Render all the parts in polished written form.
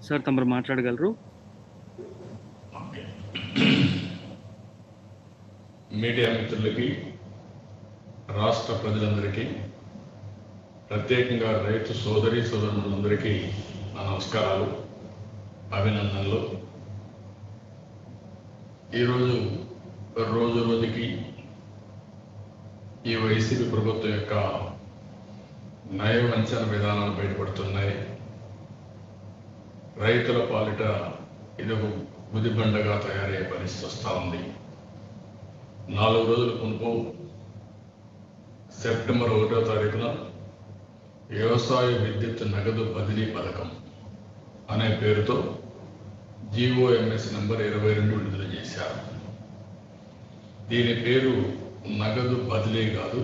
Sir తమరు మాట్లాడగలరు. Media మిత్రులకి, రాష్ట్ర ప్రజలందరికీ, ప్రత్యేకంగా రైతు సోదరి సోదరులందరికీ నా నమస్కారాలు, అభినందనలు. ఈరోజు రోజు రోజుకి ఈ వైసీపీ ప్రభుత్వం యొక్క నయవంచన విధానాలు బయటపడుతున్నాయి. రైతుల పాలిట ఇది ఒక గుదిబండగా తయారయ్యే పరిస్థితి వస్తూ ఉంది. 4 రోజుల మునుపు సెప్టెంబర్ 1వ తారీఖున వ్యవసాయ విద్యుత్ నగదు బదిలీ పథకం అనే పేరుతో GOMS నంబర్ 22 విడుదల చేశారు. దీని పేరు నగదు బదిలీ కాదు,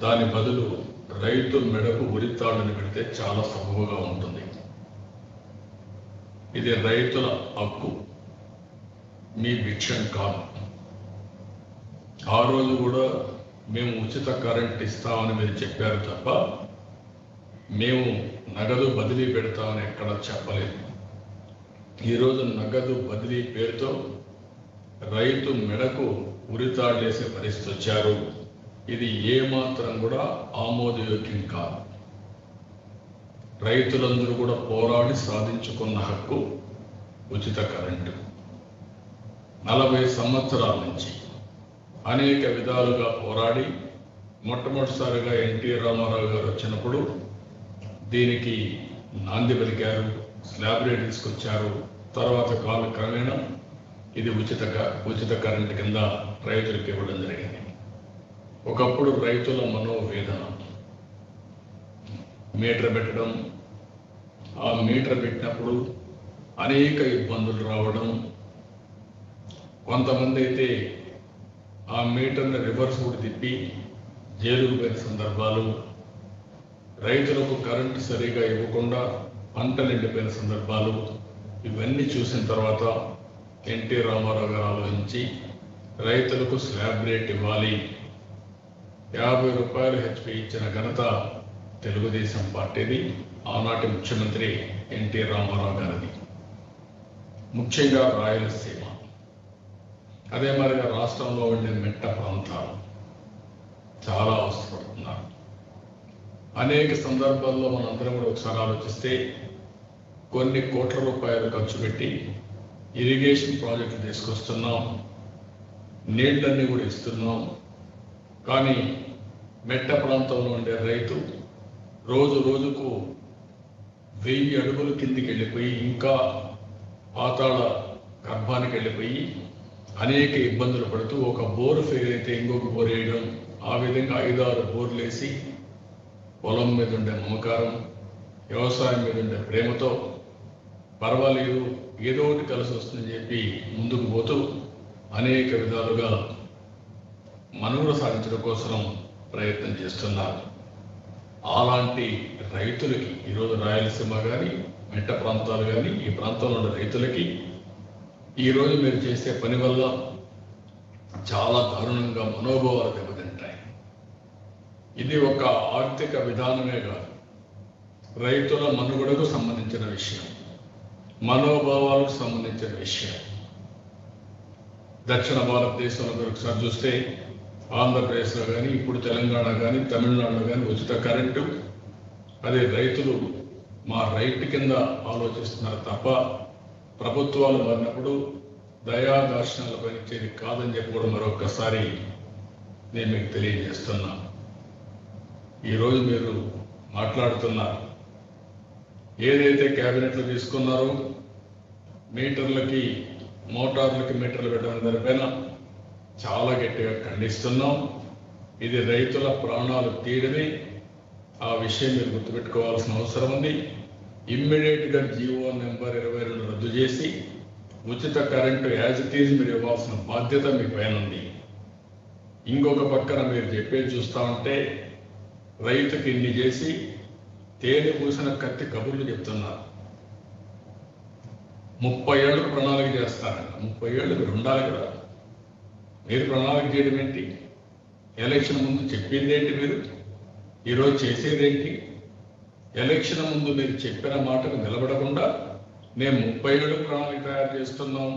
దాని బదులు రైతు మెడకు ఉరితాళ్ళని పెడితే చాలా సబబుగా ఉంటుంది. ఇది రైతుల హక్కు, మీ భిక్షం కాదు. ఆ రోజు కూడా మేము ఉచిత కరెంట్ ఇస్తామని మీరు చెప్పారు తప్ప మేము నగదు బదిలీ పెడతామని ఎక్కడ చెప్పలేదు. ఈరోజు నగదు బదిలీ పేరుతో రైతు మెడకు ఉరితాడేసే పరిస్థితి వచ్చారు. ఇది ఏమాత్రం కూడా ఆమోదయోగ్యం కాదు. రైతులందరూ కూడా పోరాడి సాధించుకున్న హక్కు ఉచిత కరెంటు. 40 సంవత్సరాల నుంచి అనేక విధాలుగా పోరాడి మొట్టమొదటిసారిగా ఎన్టీ రామారావు గారు వచ్చినప్పుడు దీనికి నాంది పలికారు, స్లాబ్ రేట్ తీసుకొచ్చారు. తర్వాత కాలక్రమేణా ఇది ఉచిత కరెంటు కింద రైతులకు ఇవ్వడం జరిగింది. ఒకప్పుడు రైతుల మనోవేదన, మీటర్ పెట్టడం, ఆ మీటర్ పెట్టినప్పుడు అనేక ఇబ్బందులు రావడం, కొంతమంది అయితే ఆ మీటర్ని రివర్స్ కూడా తిప్పి జైలుకు పోయిన సందర్భాలు, రైతులకు కరెంటు సరిగా ఇవ్వకుండా పంటలు ఎండిపోయిన సందర్భాలు, ఇవన్నీ చూసిన తర్వాత ఎన్టీ రామారావు గారు ఆలోచించి రైతులకు స్లాబ్ రేట్ ఇవ్వాలి, 50 రూపాయలు HP ఇచ్చిన ఘనత తెలుగుదేశం పార్టీది, ఆనాటి ముఖ్యమంత్రి ఎన్టీ రామారావు గారిది. ముఖ్యంగా రాయలసీమ, అదే మరిగా రాష్ట్రంలో ఉండే మెట్ట ప్రాంతాలు చాలా అవసరపడుతున్నారు. అనేక సందర్భాల్లో మనందరం కూడా ఒకసారి ఆలోచిస్తే కొన్ని కోట్ల రూపాయలు ఖర్చు పెట్టి ఇరిగేషన్ ప్రాజెక్టులు తీసుకొస్తున్నాం, నీళ్ళన్నీ కూడా ఇస్తున్నాం. కానీ మెట్ట ప్రాంతంలో ఉండే రైతు రోజు రోజుకు 1000 అడుగులు కిందికి వెళ్ళిపోయి, ఇంకా పాతాళ గర్భానికి వెళ్ళిపోయి అనేక ఇబ్బందులు పడుతూ ఒక బోరు ఫెయిల్ అయితే ఇంకొక బోరు వేయడం, ఆ విధంగా 5-6 బోర్లు వేసి పొలం మీద ఉండే మమకారం, వ్యవసాయం మీద ఉండే ప్రేమతో పర్వాలేదు ఏదో ఒకటి కలిసి వస్తుందని చెప్పి ముందుకు పోతూ అనేక విధాలుగా మనుగడ సాధించడం కోసం ప్రయత్నం చేస్తున్నారు. అలాంటి రైతులకి ఈరోజు రాయలసీమ కానీ మెట్ట ప్రాంతాలు కానీ ఈ ప్రాంతంలో ఉన్న రైతులకి ఈరోజు మీరు చేసే పని వల్ల చాలా దారుణంగా మనోభావాలు దెబ్బతింటాయి. ఇది ఒక ఆర్థిక విధానమే కాదు, రైతుల మనుగడకు సంబంధించిన విషయం, మనోభావాలకు సంబంధించిన విషయం. దక్షిణ భారతదేశంలో మీరు ఒకసారి చూస్తే ఆంధ్రప్రదేశ్లో కానీ, ఇప్పుడు తెలంగాణ కానీ, తమిళనాడులో కానీ ఉచిత కరెంటు, అదే రైతులు మా రైట్ కింద ఆలోచిస్తున్నారు తప్ప ప్రభుత్వాలు మారినప్పుడు దయాదార్శనాలు పనిచేది కాదని చెప్పి కూడా మరొకసారి నేను మీకు తెలియజేస్తున్నా. ఈరోజు మీరు మాట్లాడుతున్నారు, ఏదైతే క్యాబినెట్లు తీసుకున్నారో మీటర్లకి, మోటార్లకి మీటర్లు పెట్టడం దానిపైన చాలా గట్టిగా ఖండిస్తున్నాం. ఇది రైతుల ప్రాణాలు తీయడమే. ఆ విషయం మీరు గుర్తుపెట్టుకోవాల్సిన అవసరం ఉంది. ఇమ్మీడియట్గా GO నెంబర్ 22 రద్దు చేసి ఉచిత కరెంటు యాజ్ ఇట్ ఈజ్ మీరు ఇవ్వాల్సిన బాధ్యత మీ పైన ఉంది. ఇంకొక పక్కన మీరు చెప్పేది చూస్తూ ఉంటే రైతుకి ఇన్ని చేసి తేనె పూసిన కత్తి కబుర్లు చెప్తున్నారు. 30 ఏళ్ళకు ప్రణాళిక చేస్తారంట. 30 ఏళ్ళు మీరు ఉండాలి కదా, మీరు ప్రణాళిక చేయడం ఏంటి? ఎలక్షన్ ముందు చెప్పింది ఏంటి? మీరు ఈరోజు చేసేదేంటి? ఎలక్షన్ ముందు మీరు చెప్పిన మాటకు నిలబడకుండా మేము 37 ప్రణాళిక తయారు చేస్తున్నాం,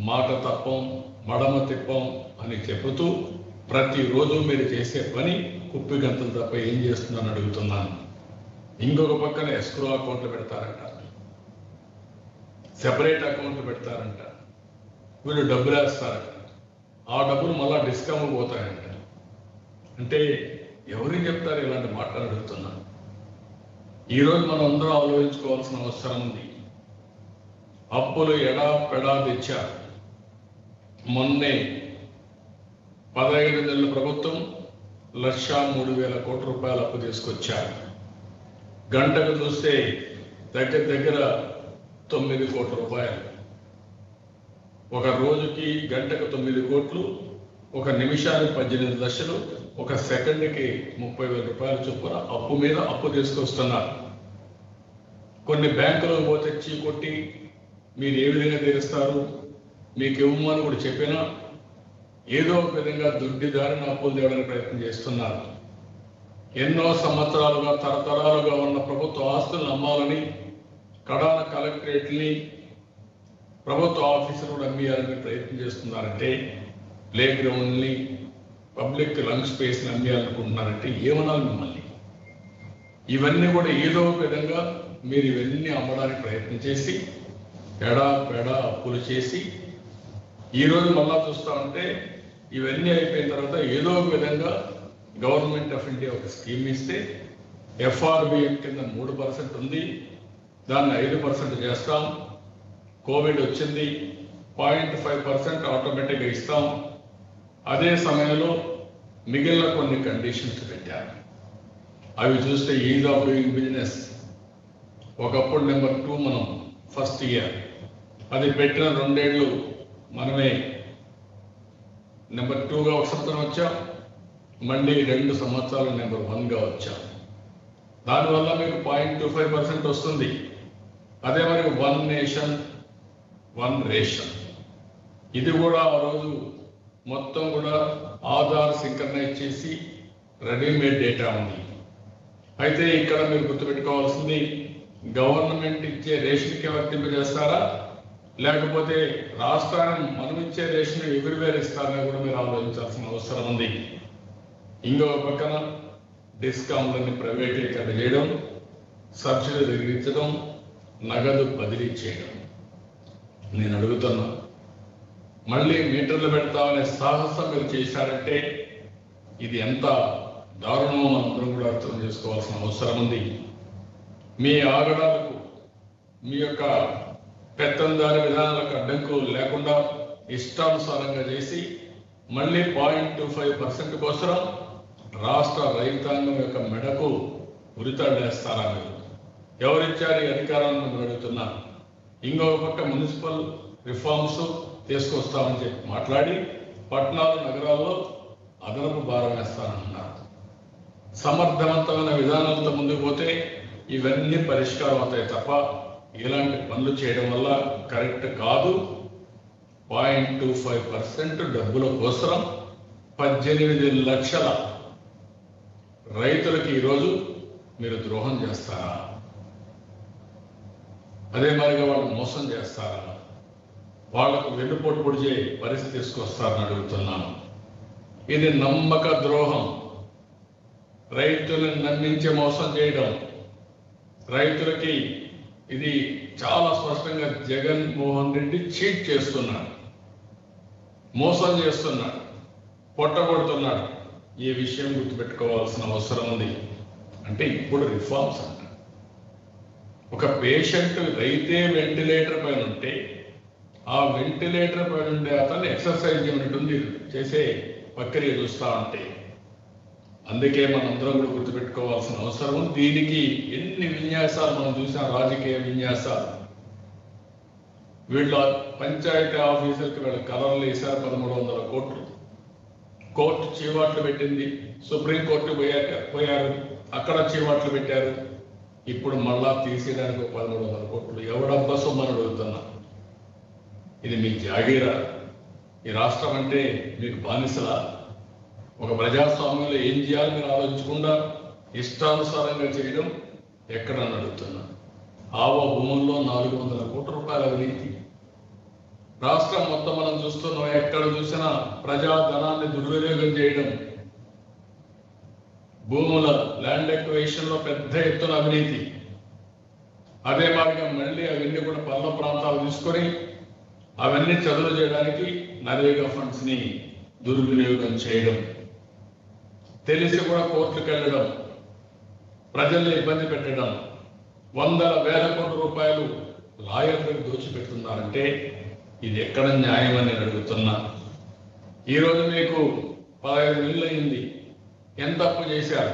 మాట తప్పం, మడమ తిప్పం అని చెబుతూ ప్రతిరోజు మీరు చేసే పని కుప్పి గంతులు తప్ప ఏం చేస్తున్నారని అడుగుతున్నాను. ఇంకొక పక్కన ఎస్క్రో అకౌంట్లు పెడతారంట, సెపరేట్ అకౌంట్లు పెడతారంట, వీళ్ళు డబ్బులు వేస్తారంట, ఆ డబ్బులు మళ్ళా డిస్కౌంట్ పోతాయంట. అంటే ఎవరికి చెప్తారు ఇలాంటి మాటలు అడుగుతున్నాను. ఈరోజు మనం అందరం ఆలోచించుకోవాల్సిన అవసరం ఉంది. అప్పులు ఎడా పెడా తెచ్చారు. మొన్నే 15 నెలల ప్రభుత్వం 1,03,000 కోట్ల రూపాయలు అప్పు తీసుకొచ్చారు. గంటకు చూస్తే దగ్గర 9 కోట్ల రూపాయలు. ఒక రోజుకి గంటకు 9 కోట్లు, ఒక నిమిషానికి 18 లక్షలు, ఒక సెకండ్కి 30,000 రూపాయల చొప్పున అప్పు మీద అప్పు తీసుకొస్తున్నారు. కొన్ని బ్యాంకులకు పోతే చీకొట్టి మీరు ఏ విధంగా తీరుస్తారు, మీకు ఇవ్వమని కూడా చెప్పినా ఏదో ఒక విధంగా దుడ్డిదారిన అప్పులు తేవడానికి ప్రయత్నం చేస్తున్నారు. ఎన్నో సంవత్సరాలుగా తరతరాలుగా ఉన్న ప్రభుత్వ ఆస్తులను అమ్మాలని, కడాన కలెక్టరేట్ని, ప్రభుత్వ ఆఫీసులు కూడా అమ్మేయాలని ప్రయత్నం చేస్తున్నారంటే, ప్లే గ్రౌండ్ని, పబ్లిక్ లంగ్ స్పేస్ని అమ్మేయాలనుకుంటున్నారంటే ఏమనాలి మిమ్మల్ని? ఇవన్నీ కూడా ఏదో ఒక విధంగా మీరు ఇవన్నీ అమ్మడానికి ప్రయత్నం చేసి ఎడా పెడా అప్పులు చేసి ఈరోజు మళ్ళా చూస్తూ ఉంటే ఇవన్నీ అయిపోయిన తర్వాత ఏదో ఒక విధంగా గవర్నమెంట్ ఆఫ్ ఇండియా ఒక స్కీమ్ ఇస్తే ఎఫ్ఆర్బిఎం కింద 3% ఉంది, దాన్ని 5% చేస్తాం. కోవిడ్ వచ్చింది, 0.5% ఆటోమేటిక్గా ఇస్తాం. అదే సమయంలో మిగిలిన కొన్ని కండిషన్స్ పెట్టారు. అవి చూస్తే ఈజ్ ఆఫ్ డూయింగ్ బిజినెస్ ఒకప్పుడు నెంబర్ 2 మనం ఫస్ట్ ఇయర్, అది పెట్టిన 2 ఏళ్ళు మనమే నెంబర్ 2గా ఒక సంవత్సరం వచ్చాం, మళ్ళీ 2 సంవత్సరాలు నెంబర్ 1గా వచ్చాం. దానివల్ల మీకు 0.25% వస్తుంది. అదే మరి 1 నేషన్ 1 రేషన్, ఇది కూడా ఆ రోజు మొత్తం కూడా ఆధార్ సింక్రనైజ్ చేసి రెడీమేడ్ డేటా ఉంది. అయితే ఇక్కడ మీరు గుర్తుపెట్టుకోవాల్సింది, గవర్నమెంట్ ఇచ్చే రేషన్కి వర్తింపజేస్తారా, లేకపోతే రాష్ట్రాన్ని మనం ఇచ్చే రేషన్ ఎవ్రీవేర్ ఇస్తారని కూడా మీరు ఆలోచించాల్సిన అవసరం ఉంది. ఇంకో పక్కన డిస్కౌంట్లని ప్రైవేటీకరణ చేయడం, సబ్సిడీ తగ్గించడం, నగదు బదిలీ చేయడం. నేను అడుగుతున్నా, మళ్ళీ మీటర్లు పెడతామనే సాహసం మీరు చేశారంటే ఇది ఎంత దారుణమో మనందరం కూడా అర్థం చేసుకోవాల్సిన అవసరం ఉంది. మీ ఆగడాలకు, మీ యొక్క పెత్తందారి విధానాలకు అడ్డంకులు లేకుండా ఇష్టానుసారంగా చేసి మళ్ళీ 0.25% కోసం రాష్ట్ర రైతాంగం యొక్క మెడకు ఉరితాడేస్తారా? మీరు ఎవరిచ్చారు ఈ అధికారాన్ని మేము అడుగుతున్నారు. ఇంకొక పక్క మున్సిపల్ రిఫార్మ్స్ తీసుకొస్తామని చెప్పి మాట్లాడి పట్టణాలు నగరాల్లో అదనపు భారం వేస్తానంటున్నారు. సమర్థవంతమైన విధానాలతో ముందుకు పోతే ఇవన్నీ పరిష్కారం అవుతాయి తప్ప ఇలాంటి పనులు చేయడం వల్ల కరెక్ట్ కాదు. 0.25% డబ్బుల కోసం 18 లక్షల రైతులకి ఈరోజు మీరు ద్రోహం చేస్తారా? అదే మరిగా వాళ్ళు మోసం చేస్తారా? వాళ్లకు వెన్నుపోటు పొడిచే పరిస్థితి తీసుకొస్తారని అడుగుతున్నాను. ఇది నమ్మక ద్రోహం, రైతులను నమ్మించి మోసం చేయడం. రైతులకి ఇది చాలా స్పష్టంగా జగన్మోహన్ రెడ్డి చీట్ చేస్తున్నాడు, మోసం చేస్తున్నాడు, పొట్టగొడుతున్నాడు. ఈ విషయం గుర్తుపెట్టుకోవాల్సిన అవసరం ఉంది. అంటే ఇప్పుడు రిఫార్మ్స్ అంట, ఒక పేషెంట్ రైతే వెంటిలేటర్ పైన ఉంటే ఆ వెంటిలేటర్ పైన ఉండే అతను ఎక్సర్సైజ్ చేయనట్టుంది చేసే ప్రక్రియ చూస్తూ ఉంటే. అందుకే మనందరం కూడా గుర్తుపెట్టుకోవాల్సిన అవసరం. దీనికి ఎన్ని విన్యాసాలు మనం చూసాం, రాజకీయ విన్యాసాలు. వీళ్ళ పంచాయతీ ఆఫీసర్కి వీళ్ళ కలర్లు వేశారు 1300 కోట్లు. కోర్టు చీవాట్లు పెట్టింది, సుప్రీంకోర్టు పోయారు, అక్కడ చీవాట్లు పెట్టారు. ఇప్పుడు మళ్ళా తీసేయడానికి 1300 కోట్లు. ఎవడబ్బా సొమ్మని అడుగుతున్నా. ఇది మీ జాగీరా? ఈ రాష్ట్రం అంటే మీకు బానిసలా? ఒక ప్రజాస్వామ్యంలో ఏం చేయాలి మీరు ఆలోచించకుండా ఇష్టానుసారంగా చేయడం, ఎక్కడని అడుగుతున్నా. ఆవో భూముల్లో 400 కోట్ల రూపాయల అవినీతి. రాష్ట్రం మొత్తం మనం చూస్తున్నాం, ఎక్కడ చూసినా ప్రజాధనాన్ని దుర్వినియోగం చేయడం, భూముల ల్యాండ్ ఎక్విజిషన్ లో పెద్ద ఎత్తున అవినీతి. అదే మార్గం మళ్ళీ అవన్నీ కూడా పల్ల ప్రాంతాలు తీసుకొని అవన్నీ చదువు చేయడానికి నరేగా ఫండ్స్ ని దుర్వినియోగం చేయడం, తెలిసి కూడా కోర్టుకు వెళ్ళడం, ప్రజల్ని ఇబ్బంది పెట్టడం, వందల వేల కోట్ల రూపాయలు లాయర్లకు దోచిపెడుతున్నారంటే ఇది ఎక్కడ న్యాయం అని నేను అడుగుతున్నా. ఈరోజు మీకు 15 నెలలు అయింది, ఎంత అప్పు చేశారు?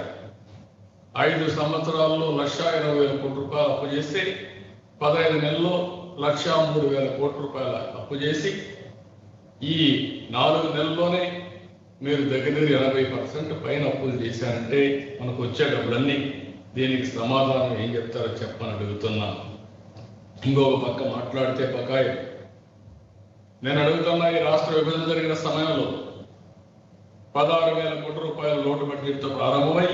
5 సంవత్సరాల్లో 1,20,000 కోట్ల రూపాయలు అప్పు చేస్తే 15 నెలల్లో 1,03,000 కోట్ల రూపాయల అప్పు చేసి ఈ 4 నెలల్లోనే మీరు దగ్గర 80% పైన అప్పులు చేశారంటే మనకు వచ్చే డబ్బులన్నీ దీనికి సమాధానం ఏం చెప్తారో చెప్పని అడుగుతున్నా. ఇంకొక పక్క మాట్లాడితే బకాయి. నేను అడుగుతున్నా, ఈ రాష్ట్ర విభజన జరిగిన సమయంలో 16,000 కోట్ల రూపాయల లోటు బడ్జెట్తో ప్రారంభమై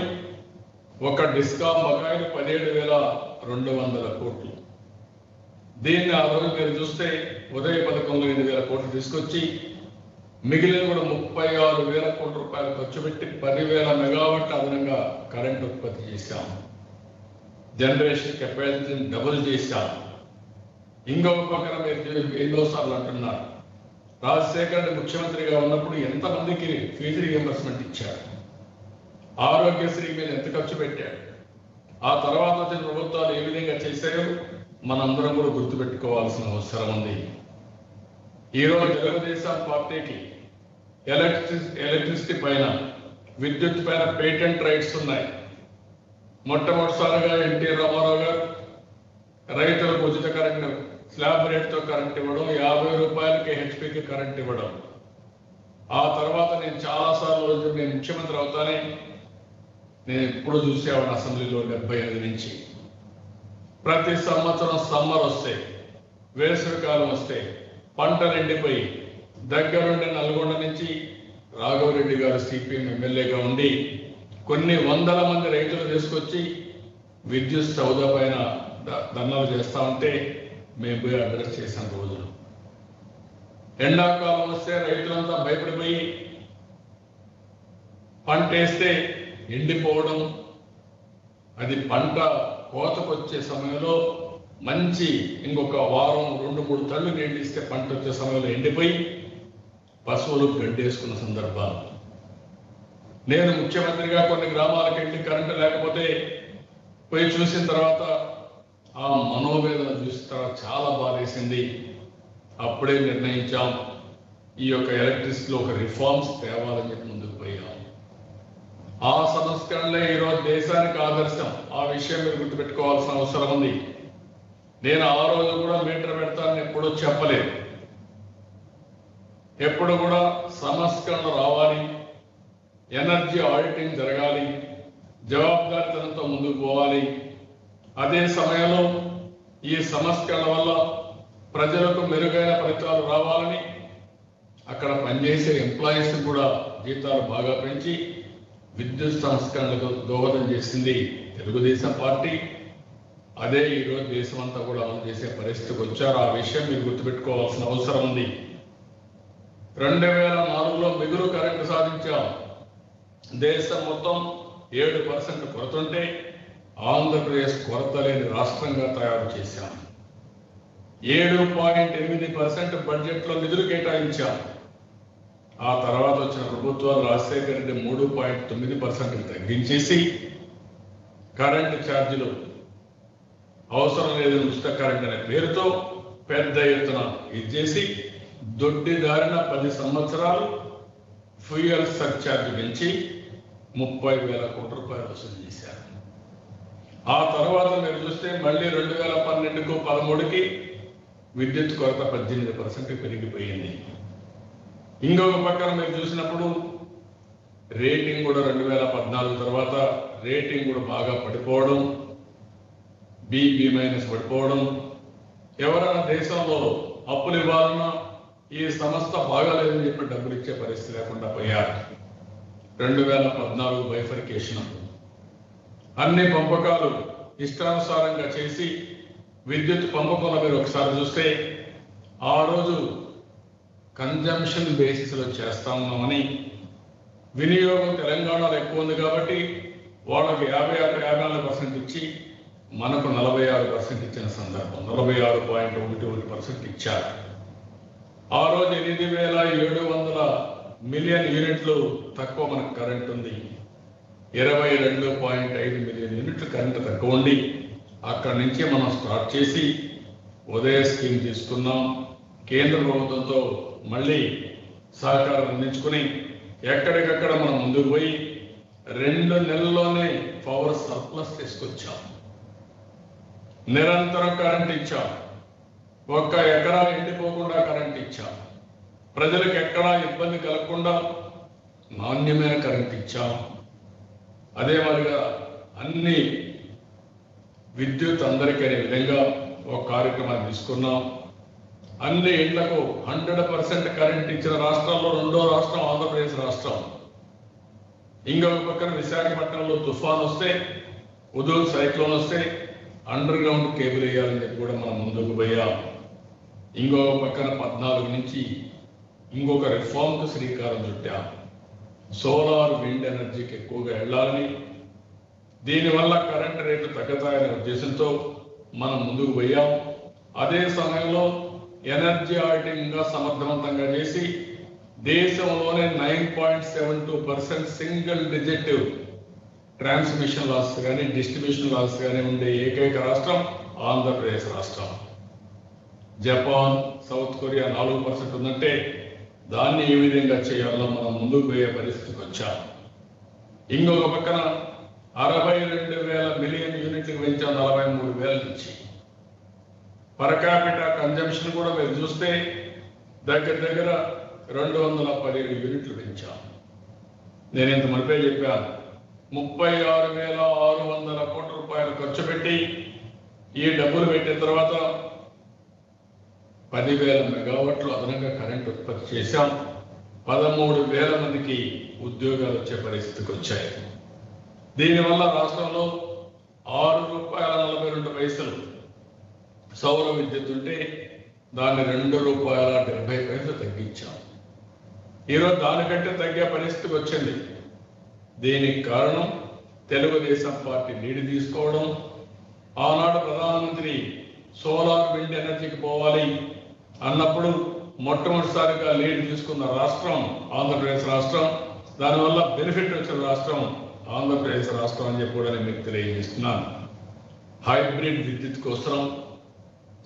ఒక డిస్కాం బకాయిలు 17,200 కోట్లు. దీన్ని ఆ రోజు మీరు చూస్తే ఉదయ పథకంలో 8,000 కోట్లు తీసుకొచ్చి మిగిలిన కూడా 36,000 కోట్ల రూపాయలు ఖర్చు పెట్టి 10,000 మెగావాట్ల అదనంగా కరెంట్ ఉత్పత్తి చేశాం. జనరేషన్ కెపాసిటీని డబుల్ చేశాం. ఇంకొక పక్కన మీరు ఎన్నోసార్లు అంటున్నారు, రాజశేఖర్ రెడ్డి ముఖ్యమంత్రిగా ఉన్నప్పుడు ఎంతమందికి ఫీజు రియంబర్స్మెంట్ ఇచ్చారు, ఆరోగ్యశ్రీ మీద ఎంత ఖర్చు పెట్టాడు, ఆ తర్వాత వచ్చిన ప్రభుత్వాలు ఏ విధంగా చేశాయో మనందరం కూడా గుర్తుపెట్టుకోవాల్సిన అవసరం ఉంది. ఈరోజు తెలుగుదేశం పార్టీకి ఎలక్ట్రిసిటీ పైన, విద్యుత్ పైన పేటెంట్ రైట్స్ ఉన్నాయి. మొట్టమొదటిసారిగా ఎన్టీ రామారావు గారు రైతులకు ఉచిత కరెంట్ స్లాబ్ రేట్తో కరెంట్ ఇవ్వడం, 50 రూపాయలకి హెచ్పికి కరెంట్ ఇవ్వడం. ఆ తర్వాత నేను చాలాసార్లు నేను ముఖ్యమంత్రి అవుతానే నేను ఎప్పుడు చూసేవాడిని అసెంబ్లీలో 78 నుంచి. ప్రతి సంవత్సరం సమ్మర్ వస్తే, వేసవికాలం వస్తే పంటలు ఎండిపోయి దగ్గరుండి నల్గొండ నుంచి రాఘవరెడ్డి గారు సిపిఎం ఎమ్మెల్యేగా ఉండి కొన్ని వందల మంది రైతులు తీసుకొచ్చి విద్యుత్ సౌద పైన ధర్నాలు చేస్తా ఉంటే మేము పోయి అడ్రస్ చేసిన రోజులు. ఎండాకాలం వస్తే రైతులంతా భయపడిపోయి పంట వేస్తే ఎండిపోవడం, అది పంట కోతకొచ్చే సమయంలో మంచి ఇంకొక వారం 2-3 తళ్ళు నీళ్ళు ఇస్తే పంట వచ్చే సమయంలో ఎండిపోయి పశువులు గడ్డేసుకున్న సందర్భాలు. నేను ముఖ్యమంత్రిగా కొన్ని గ్రామాలకు వెళ్ళి కరెంటు లేకపోతే పోయి చూసిన తర్వాత ఆ మనోవేదన చూసిన తర్వాత చాలా బాధేసింది. అప్పుడే నిర్ణయించాం, ఈ యొక్క ఎలక్ట్రిసిటీలో ఒక రిఫార్మ్స్ తేవాలని చెప్పి ముందుకు పోయాం. ఆ సంస్కరణలే ఈరోజు దేశానికి ఆదర్శం. ఆ విషయం మీరు గుర్తుపెట్టుకోవాల్సిన అవసరం ఉంది. నేను ఆ రోజు కూడా మీటర్ పెడతానని ఎప్పుడూ చెప్పలేదు. ఎప్పుడు కూడా సంస్కరణలు రావాలి, ఎనర్జీ ఆడిటింగ్ జరగాలి, జవాబుదారితనంతో ముందుకు పోవాలి. అదే సమయంలో ఈ సంస్కరణల వల్ల ప్రజలకు మెరుగైన ఫలితాలు రావాలని అక్కడ పనిచేసే ఎంప్లాయీస్ కూడా జీతాలు బాగా పెంచి విద్యుత్ సంస్కరణలకు దోహదం చేసింది తెలుగుదేశం పార్టీ. అదే ఈరోజు దేశం అంతా కూడా అమలు చేసే పరిస్థితికి వచ్చారు. ఆ విషయం మీరు గుర్తుపెట్టుకోవాల్సిన అవసరం ఉంది. 2004లో మిగులు కరెంటు సాధించాం. దేశం మొత్తం 7% కొరతుంటే ఆంధ్రప్రదేశ్ కొరత లేని రాష్ట్రంగా తయారు చేశాం. 7.8% బడ్జెట్లో నిధులు కేటాయించాం. ఆ తర్వాత వచ్చిన ప్రభుత్వాలు రాజశేఖర రెడ్డి 3.9% తగ్గించేసి కరెంటు ఛార్జీలు అవసరం లేదని ఉచిత కరెంట్ అనే పేరుతో పెద్ద ఎత్తున ఇచ్చేసి దొడ్డిదారిన 10 సంవత్సరాలు ఫ్యూయల్ సర్ఛార్జ్ పెంచి 30,000 కోట్ల రూపాయలు వసూలు చేశారు. ఆ తర్వాత మీరు చూస్తే మళ్ళీ 2012కు 13కి విద్యుత్ కొరత 18% పెరిగిపోయింది. ఇంకొక పక్కన మీరు చూసినప్పుడు రేటింగ్ కూడా 2014 తర్వాత రేటింగ్ కూడా బాగా పడిపోవడం, B- పడిపోవడం. ఎవరైనా దేశంలో అప్పులు ఇవ్వాలన్నా ఈ సంస్థ బాగాలేదని చెప్పి డబ్బులు ఇచ్చే పరిస్థితి లేకుండా పోయారు. 2014 బైఫర్కేషన్, అన్ని పంపకాలు ఇష్టానుసారంగా చేసి విద్యుత్ పంపకంలో మీరు ఒకసారి చూస్తే ఆ రోజు కన్జంప్షన్ బేసిస్లో చేస్తా ఉన్నామని, వినియోగం తెలంగాణలో ఎక్కువ ఉంది కాబట్టి వాళ్ళకి 54% ఇచ్చి మనకు 46% ఇచ్చిన సందర్భం, 46.11% ఇచ్చారు. ఆ రోజు 8,700 మిలియన్ యూనిట్లు తక్కువ మనకు కరెంట్ ఉంది. 22.5 మిలియన్ యూనిట్లు కరెంట్ తక్కువ ఉండి అక్కడి నుంచి మనం స్టార్ట్ చేసి ఉదయ స్కీమ్ తీసుకున్నాం. కేంద్ర ప్రభుత్వంతో మళ్ళీ సహకారం అందించుకుని ఎక్కడికక్కడ మనం ముందుకు పోయి 2 నెలల్లోనే పవర్ సర్ప్లస్ తీసుకొచ్చాం. నిరంతరం కరెంట్ ఇచ్చాం. 1 ఎకరా ఎండిపోకుండా కరెంట్ ఇచ్చాం. ప్రజలకు ఎక్కడా ఇబ్బంది కలగకుండా నాణ్యమైన కరెంట్ ఇచ్చాం. అదే మాదిరిగా అన్ని విద్యుత్ అందరికీ అనే విధంగా ఒక కార్యక్రమాన్ని తీసుకున్నాం. అన్ని ఇళ్లకు 100% కరెంట్ ఇచ్చిన రాష్ట్రాల్లో 2వ రాష్ట్రం ఆంధ్రప్రదేశ్ రాష్ట్రం. ఇంకొక పక్కన విశాఖపట్నంలో తుఫాన్ వస్తే, ఉదూర్ సైక్లోన్ వస్తే అండర్ గ్రౌండ్ కేబుల్ వేయాలని చెప్పి కూడా మనం ముందుకు పోయాం. ఇంకొక పక్కన 14 నుంచి ఇంకొక రిఫార్మ్కు శ్రీకారం చుట్టాం. సోలార్ విండ్ ఎనర్జీకి ఎక్కువగా వెళ్ళాలని, దీనివల్ల కరెంట్ రేట్లు తగ్గుతాయనే ఉద్దేశంతో మనం ముందుకు పోయాం. అదే సమయంలో ఎనర్జీ ఆడిటింగ్ సమర్థవంతంగా చేసి దేశంలోనే 9.72% సింగిల్ డిజిట్ ట్రాన్స్మిషన్ లాస్ కానీ డిస్ట్రిబ్యూషన్ లాస్ కానీ ఉండే ఏకైక రాష్ట్రం ఆంధ్రప్రదేశ్ రాష్ట్రం. జపాన్, సౌత్ కొరియా 4% ఉందంటే దాన్ని ఏ విధంగా చేయాలో మనం ముందుకు పోయే పరిస్థితికి వచ్చాం. ఇంకొక పక్కన 62,000 మిలియన్ యూనిట్లకు పెంచాం 43,000 నుంచి. పర్ క్యాపిటా కన్జంప్షన్ కూడా మీరు చూస్తే దగ్గర 217 యూనిట్లు పెంచాం. నేను ఇంత మునిపే చెప్పాను, 36,600 కోట్ల రూపాయలు ఖర్చు పెట్టి ఈ డబ్బులు పెట్టిన తర్వాత 10,000 మెగావాట్లు అదనంగా కరెంట్ ఉత్పత్తి చేశాం. 13,000 మందికి ఉద్యోగాలు వచ్చే పరిస్థితికి వచ్చాయి. దీనివల్ల రాష్ట్రంలో ₹6.42 సౌర విద్యుత్ ఉంటే దాన్ని ₹2.70 తగ్గించాం. ఈరోజు దానికంటే తగ్గే పరిస్థితికి వచ్చింది. దీనికి కారణం తెలుగుదేశం పార్టీ లీడ్ తీసుకోవడం. ఆనాడు ప్రధానమంత్రి సోలార్ విండ్ ఎనర్జీకి పోవాలి అన్నప్పుడు మొట్టమొదటిసారిగా లీడ్ తీసుకున్న రాష్ట్రం ఆంధ్రప్రదేశ్ రాష్ట్రం. దానివల్ల బెనిఫిట్ వచ్చిన రాష్ట్రం ఆంధ్రప్రదేశ్ రాష్ట్రం అని చెప్పి కూడా నేను మీకు తెలియజేస్తున్నాను. హైబ్రిడ్ విద్యుత్ కోసం,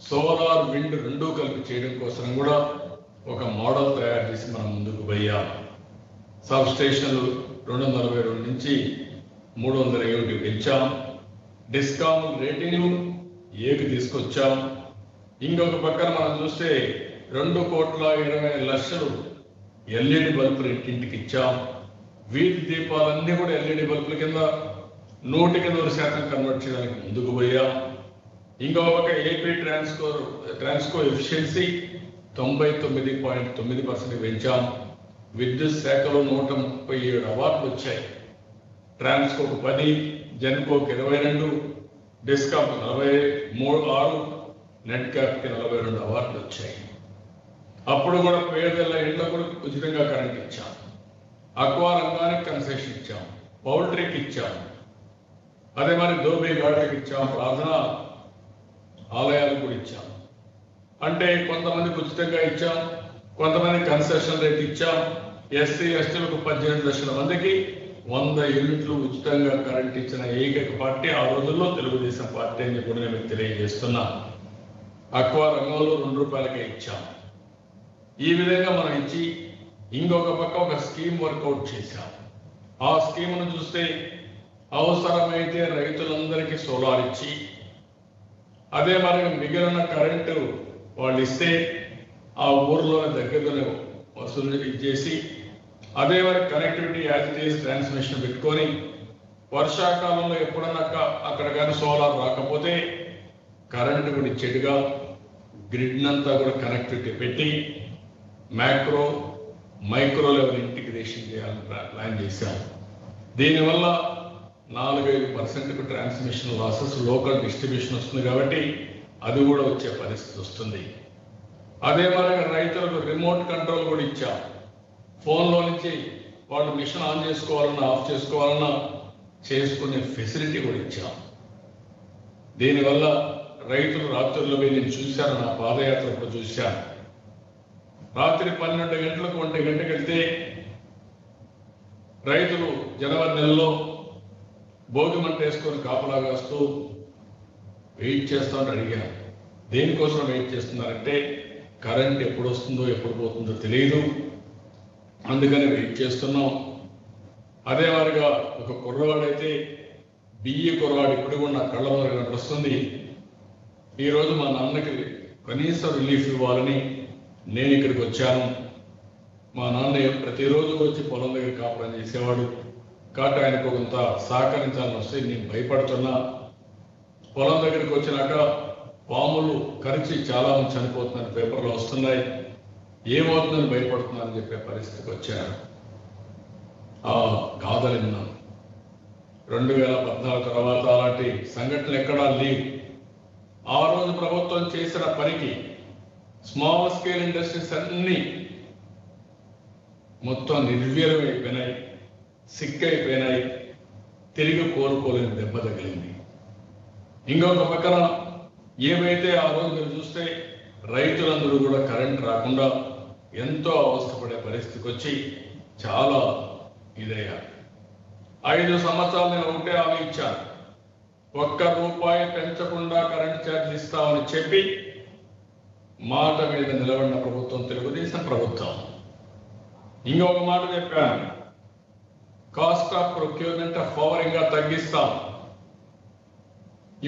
సోలార్ విండ్ రెండూ కలిపి చేయడం కోసం కూడా ఒక మోడల్ తయారు చేసి మనం ముందుకు పోయాం. సబ్ స్టేషన్లు 242 నుంచి 307 పెంచాం. డిస్కామ్ రేటింగ్ ఏకి తీసుకొచ్చాం. ఇంకొక పక్కన మనం చూస్తే 2,20,00,000 ఎల్ఈడి బల్బులు ఇంటింటికి ఇచ్చాం. వీధి దీపాలన్నీ కూడా ఎల్ఈడి బల్బుల కింద 100% కన్వర్ట్ చేయడానికి ముందుకు పోయాం. ఇంకొక పక్క ఏపీ ట్రాన్స్కో ఎఫిషియన్సీ 99.9% పెంచాం. విద్యుత్ శాఖలో 137 అవార్డులు వచ్చాయి. ట్రాన్స్కోకు 10, జెన్కోకి 22, డిస్కామ్కి 46, నెట్ క్యాప్కి 42 అవార్డులు వచ్చాయి. అప్పుడు కూడా పేదల ఇళ్లకు కూడా ఉచితంగా కరెంట్ ఇచ్చాం. అక్వా రంగానికి కన్సెషన్ ఇచ్చాం. పౌల్ట్రీకి ఇచ్చాం. అదే మరి దోబీ గార్డెన్కి ఇచ్చాం. ప్రార్థనా ఆలయాలకు కూడా ఇచ్చాం. అంటే కొంతమందికి ఉచితంగా ఇచ్చాం, కొంతమంది కన్సెషన్ రేట్ ఇచ్చాం. ఎస్సీ ఎస్టీలకు 18 లక్షల మందికి 100 యూనిట్లు ఉచితంగా కరెంట్ ఇచ్చిన ఏకైక పార్టీ ఆ రోజుల్లో తెలుగుదేశం పార్టీ అని కూడా నేను తెలియజేస్తున్నా. అక్వా రంగంలో ₹2 ఇచ్చాం. ఈ విధంగా మనం ఇచ్చి ఇంకొక పక్క ఒక స్కీమ్ వర్కౌట్ చేశాం. ఆ స్కీమ్ను చూస్తే అవసరమైతే రైతులందరికీ సోలార్ ఇచ్చి, అదే మరి మిగిలిన కరెంటు వాళ్ళు ఇస్తే ఆ ఊర్లోనే దగ్గరలోనే వసూలు ఇచ్చేసి, అదే మరి connectivity as it is transmission పెట్టుకొని వర్షాకాలంలో ఎప్పుడన్నా అక్కడ కానీ సోలార్ రాకపోతే కరెంటు కూడా ఇచ్చేట్టుగా గ్రిడ్ అంతా కూడా కనెక్టివిటీ పెట్టి మైక్రో లెవెల్ ఇంటిగ్రేషన్ చేయాలని ప్లాన్ చేశాం. దీనివల్ల 4-5% ట్రాన్స్మిషన్ లాసెస్ లోకల్ డిస్ట్రిబ్యూషన్ వస్తుంది కాబట్టి అది కూడా వచ్చే పరిస్థితి వస్తుంది. అదే మాదిరిగా రైతులకు రిమోట్ కంట్రోల్ కూడా ఇచ్చాం. ఫోన్లో నుంచి వాళ్ళు మిషన్ ఆన్ చేసుకోవాలన్నా ఆఫ్ చేసుకోవాలన్నా చేసుకునే ఫెసిలిటీ కూడా ఇచ్చాం. దీనివల్ల రైతులు రాత్రుల్లో నేను చూశాను, నా పాదయాత్రలో చూశాను. రాత్రి 12 గంటలకు 1 గంటకు వెళ్తే రైతులు జనవరి నెలలో భోగి మంట వేసుకొని కాపలా కాస్తూ వెయిట్ చేస్తామని అడిగాను. దేనికోసం వెయిట్ చేస్తున్నారంటే కరెంట్ ఎప్పుడు వస్తుందో ఎప్పుడు పోతుందో తెలియదు, అందుకని వెయిట్ చేస్తున్నాం. అదే వారిగా ఒక కుర్రవాడైతే బియ్య కుర్రవాడు ఇప్పుడు కూడా నా కళ్ళ మీద కనిపిస్తుంది. ఈరోజు మా నాన్నకి కనీసం రిలీఫ్ ఇవ్వాలని నేను ఇక్కడికి వచ్చాను. మా నాన్న ప్రతిరోజు వచ్చి పొలం దగ్గర కాపురం చేసేవాడు కాబట్టి ఆయనకు కొంత సహకరించాలని వస్తే నేను భయపడుతున్నా. పొలం దగ్గరికి వచ్చినాక పాములు కరిచి చాలా మంది చనిపోతుందని పేపర్లో వస్తున్నాయి, ఏమవుతుందని భయపడుతున్నానని చెప్పే పరిస్థితికి వచ్చాను. ఆ గాథలు విన్నాను. 2014 తర్వాత అలాంటి సంఘటనలు ఎక్కడా లేవు. ఆ రోజు ప్రభుత్వం చేసిన పనికి స్మాల్ స్కేల్ ఇండస్ట్రీస్ అన్ని మొత్తం నిర్వీర్యమైపోయినాయి, సిక్కైపోయినాయి, తిరిగి కోలుకోలేని దెబ్బ తగిలింది. ఇంకొక పక్కన ఏవైతే ఆ రోజు మీరు చూస్తే రైతులందరూ కూడా కరెంట్ రాకుండా ఎంతో అవస్థపడే పరిస్థితికి వచ్చి చాలా ఇదయ్యారు. 5 సంవత్సరాలు నేను ఒకటే హామీ ఇచ్చాను, ₹1 పెంచకుండా కరెంట్ ఛార్జ్ ఇస్తామని చెప్పి మాట మీద నిలబడిన ప్రభుత్వం తెలుగుదేశం ప్రభుత్వం. ఇంకొక మాట చెప్పాను, cost of procurement of power ఇంకా తగ్గిస్తాం,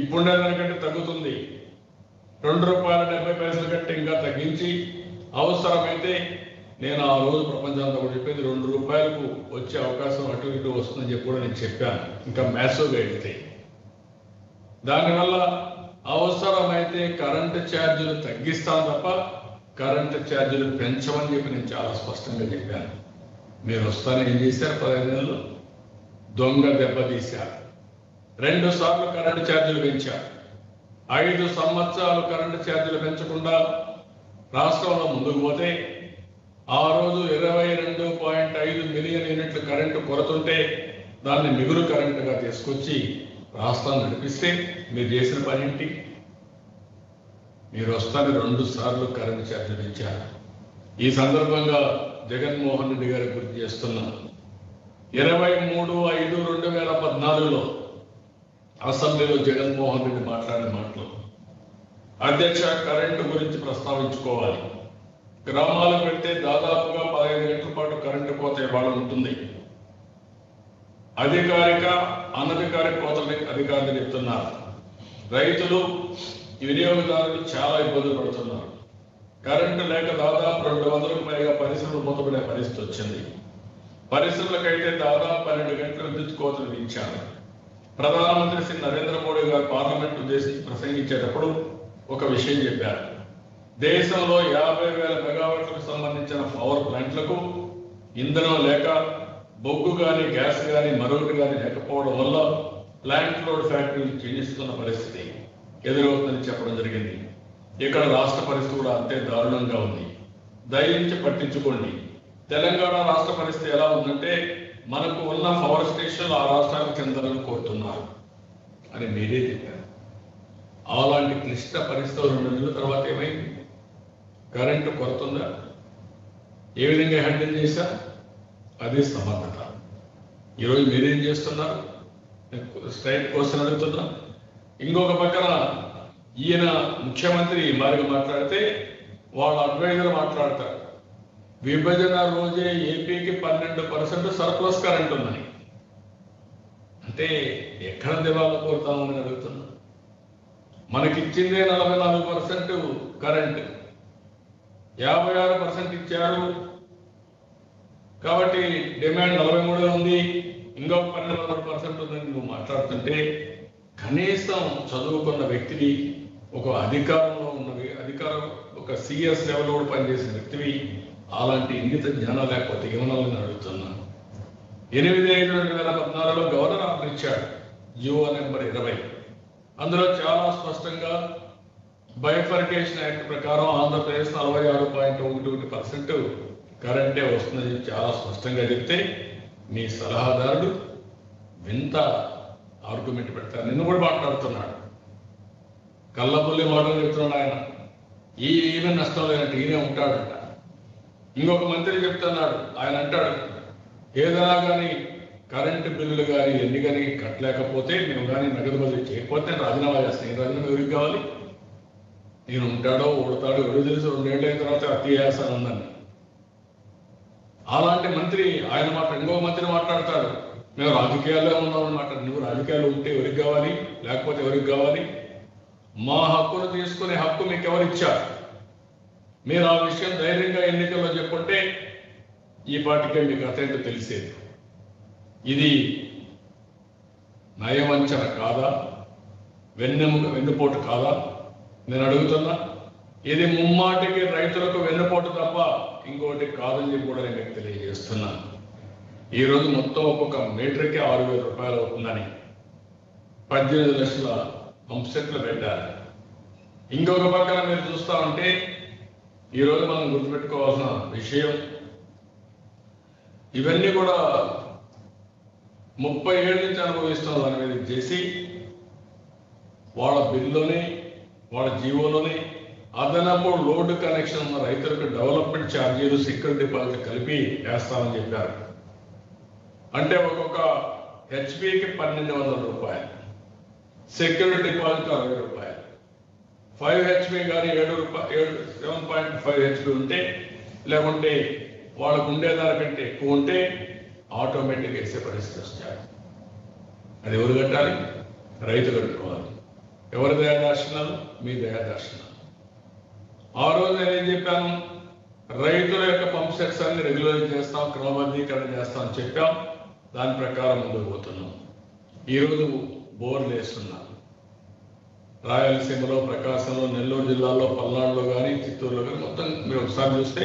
ఇప్పుడే దానికంటే తగ్గుతుంది. ₹2.70 కంటే ఇంకా తగ్గించి అవసరమైతే నేను ఆ రోజు ప్రపంచంతో కూడా చెప్పేది ₹2 వచ్చే అవకాశం అటు ఇటు వస్తుందని చెప్పి కూడా నేను చెప్పాను. ఇంకా మ్యాసివ్గా వెళ్తే దానివల్ల అవసరమైతే కరెంటు ఛార్జీలు తగ్గిస్తాం తప్ప కరెంటు ఛార్జీలు పెంచమని చెప్పి నేను చాలా స్పష్టంగా చెప్పాను. మీరు వస్తాను ఏం చేశారు? 15 నెలలు దొంగ దెబ్బతీశారు. 2 సార్లు కరెంటు ఛార్జీలు పెంచారు. 5 సంవత్సరాలు కరెంటు ఛార్జీలు పెంచకుండా రాష్ట్రంలో ముందుకు పోతే ఆ రోజు 22.5 మిలియన్ యూనిట్లు కరెంటు కొరతుంటే దాన్ని మిగులు కరెంటుగా తీసుకొచ్చి రాష్ట్రాన్ని నడిపిస్తే మీరు చేసిన పని ఏంటి? మీరు వస్తాను 2 సార్లు కరెంటు ఛార్జీలు పెంచారు. ఈ సందర్భంగా జగన్మోహన్ రెడ్డి గారి గుర్తు చేస్తున్నాను. 23/5/2014లో అసెంబ్లీలో జగన్మోహన్ రెడ్డి మాట్లాడిన మాటలు, అధ్యక్ష కరెంటు గురించి ప్రస్తావించుకోవాలి. గ్రామాలకు వెళ్తే దాదాపుగా 15 గంటల పాటు కరెంటు కోత ఇవాళ ఉంటుంది. అధికారిక అనధికారిక కోతలు అధికారులు చెప్తున్నారు. రైతులు వినియోగదారులు చాలా ఇబ్బందులు పడుతున్నారు. కరెంటు లేక దాదాపు 200కు పైగా పరిశ్రమలు మూతపడే పరిస్థితి వచ్చింది. పరిశ్రమలకైతే దాదాపు 12 గంటల విద్యుత్ కోతలు విధించారు. ప్రధానమంత్రి శ్రీ నరేంద్ర మోడీ గారు పార్లమెంట్ ఉద్దేశించి ప్రసంగించేటప్పుడు ఒక విషయం చెప్పారు. దేశంలో 50,000 మెగావాట్లకు సంబంధించిన పవర్ ప్లాంట్లకు ఇంధనం లేక బొగ్గు కానీ గ్యాస్ కానీ మరొకటి కానీ లేకపోవడం వల్ల ప్లాంట్ లోడ్ ఫ్యాక్టరీలు క్షీణిస్తున్న పరిస్థితి ఎదురవుతుందని చెప్పడం జరిగింది. ఇక్కడ రాష్ట్ర పరిస్థితి కూడా అంతే దారుణంగా ఉంది. దయించి పట్టించుకోండి. తెలంగాణ రాష్ట్ర పరిస్థితి ఎలా ఉందంటే మనకు ఉన్న పవర్ స్టేషన్లు ఆ రాష్ట్రానికి చెందాలని కోరుతున్నారు అని మీరే చెప్పారు. అలాంటి క్లిష్ట పరిస్థితులు 2 నెలల తర్వాత ఏమైంది? కరెంటు కొరతుందా? ఏ విధంగా హ్యాండిల్ చేశా? అది సమర్థత. ఈరోజు మీరేం చేస్తున్నారు? స్ట్రైట్ క్వశ్చన్ అడుగుతున్నా. ఇంకొక పక్కన ఈయన ముఖ్యమంత్రి మారిగా మాట్లాడితే వాళ్ళ అడ్వైజర్ మాట్లాడతారు, విభజన రోజే ఏపీకి 12% సర్ప్లస్ కరెంట్ ఉందని. అంటే ఎక్కడ దివాలా కోరుతామని అడుగుతున్నా. మనకిచ్చిందే 44% కరెంట్, 56% ఇచ్చారు కాబట్టి డిమాండ్ 43 ఉంది, ఇంకొక 12% ఉందని నువ్వు మాట్లాడుతుంటే కనీసం చదువుకున్న వ్యక్తివి, ఒక అధికారంలో ఉన్నవి, ఒక సిఎస్ లెవెల్లో కూడా పనిచేసిన వ్యక్తివి అలాంటి ఇంగిత జ్ఞానం లేకపోతే ఏమనాలని అడుగుతున్నాను. 8/5/2014లో గవర్నర్ ఆర్డర్ ఇచ్చాడు. GO number 20. అందులో చాలా స్పష్టంగా బైఫర్కేషన్ యాక్ట్ ప్రకారం ఆంధ్రప్రదేశ్ 46.11% కరెంటే వస్తుందని చాలా స్పష్టంగా చెప్తే మీ సలహాదారుడు వింత ఆర్గ్యుమెంట్ పెడతారు. నిన్ను కూడా మాట్లాడుతున్నాడు, కళ్ళబుల్లి మాటలు చెప్తున్నాడు ఆయన. ఈయన నష్టం లేనట్టు ఈయనే ఉంటాడంట. ఇంకొక మంత్రి చెప్తున్నాడు, ఆయన అంటాడు ఏదైనా కానీ కరెంటు బిల్లులు కానీ ఎన్ని కానీ కట్టలేకపోతే మేము కానీ నగదు బదిలీ చేయకపోతే రాజీనామా చేస్తాను. ఈ రాజీనామా ఎవరికి కావాలి? నేను ఉంటాడో ఓడతాడో ఎవరు తెలుసు, 2 ఏళ్ళ అయిన తర్వాత అతి చేస్తానందని. అలాంటి మంత్రి ఆయన ఇంకో మంత్రి మాట్లాడతాడు, మేము రాజకీయాల్లో ఉన్నామన్నమాట. నువ్వు రాజకీయాలు ఉంటే ఎవరికి కావాలి, లేకపోతే ఎవరికి కావాలి? మా హక్కును తీసుకునే హక్కు మీకు ఎవరిచ్చారు? మీరు ఆ విషయం ధైర్యంగా ఎన్నికల్లో చెప్పుంటే ఈ పార్టీకే మీకు అతేంటో తెలిసేది. ఇది నయవంచన కాదా? వెన్నుపోటు కాదా? నేను అడుగుతున్నా. ఇది ముమ్మాటికి రైతులకు వెన్నుపోటు తప్ప ఇంకోటి కాదని చెప్పి కూడా నేను మీకు తెలియజేస్తున్నాను. ఈరోజు మొత్తం ఒక్కొక్క మీటర్కి 6,000 రూపాయలు అవుతుందని 18 లక్షల పంప్ సెట్లు పెట్టారు. ఇంకొక పక్కన మీరు చూస్తా ఉంటే ఈరోజు మనం గుర్తుపెట్టుకోవాల్సిన విషయం, ఇవన్నీ కూడా 30 ఏళ్ళ నుంచి అనుభవిస్తున్న దాని మీద చేసి వాళ్ళ బిల్లులోని వాళ్ళ జీవోలోని అదనపు లోడ్ కనెక్షన్ ఉన్న రైతులకు డెవలప్మెంట్ ఛార్జీలు, సెక్యూరిటీ డిపాజిట్ కలిపి వేస్తామని చెప్పారు. అంటే ఒక్కొక్క హెచ్పికి 1,200 రూపాయలు, సెక్యూరిటీ డిపాజిట్ 60 రూపాయలు. 5 హెచ్పి కానీ 7.5 హెచ్పి ఉంటే, లేకుంటే వాళ్ళకు ఉండేదానికంటే ఎక్కువ ఉంటే ఆటోమేటిక్గా వేసే పరిస్థితి వస్తాయి. అది ఎవరు కట్టాలి? రైతు కట్టుకోవాలి. ఎవరి దయాదార్శనాలు? మీ దయాదార్శనాలు. ఆ రోజు నేనేం చెప్పాను? రైతుల యొక్క పంప్ సెట్స్ అన్ని రెగ్యులరైజ్ చేస్తాం, క్రమబద్ధీకరణ చేస్తామని చెప్పాం. దాని ప్రకారం ముందుకు పోతున్నాం. ఈరోజు బోర్లు వేస్తున్నాం. రాయలసీమలో, ప్రకాశంలో, నెల్లూరు జిల్లాలో, పల్నాడులో కానీ, చిత్తూరులో కానీ మొత్తం మీరు ఒకసారి చూస్తే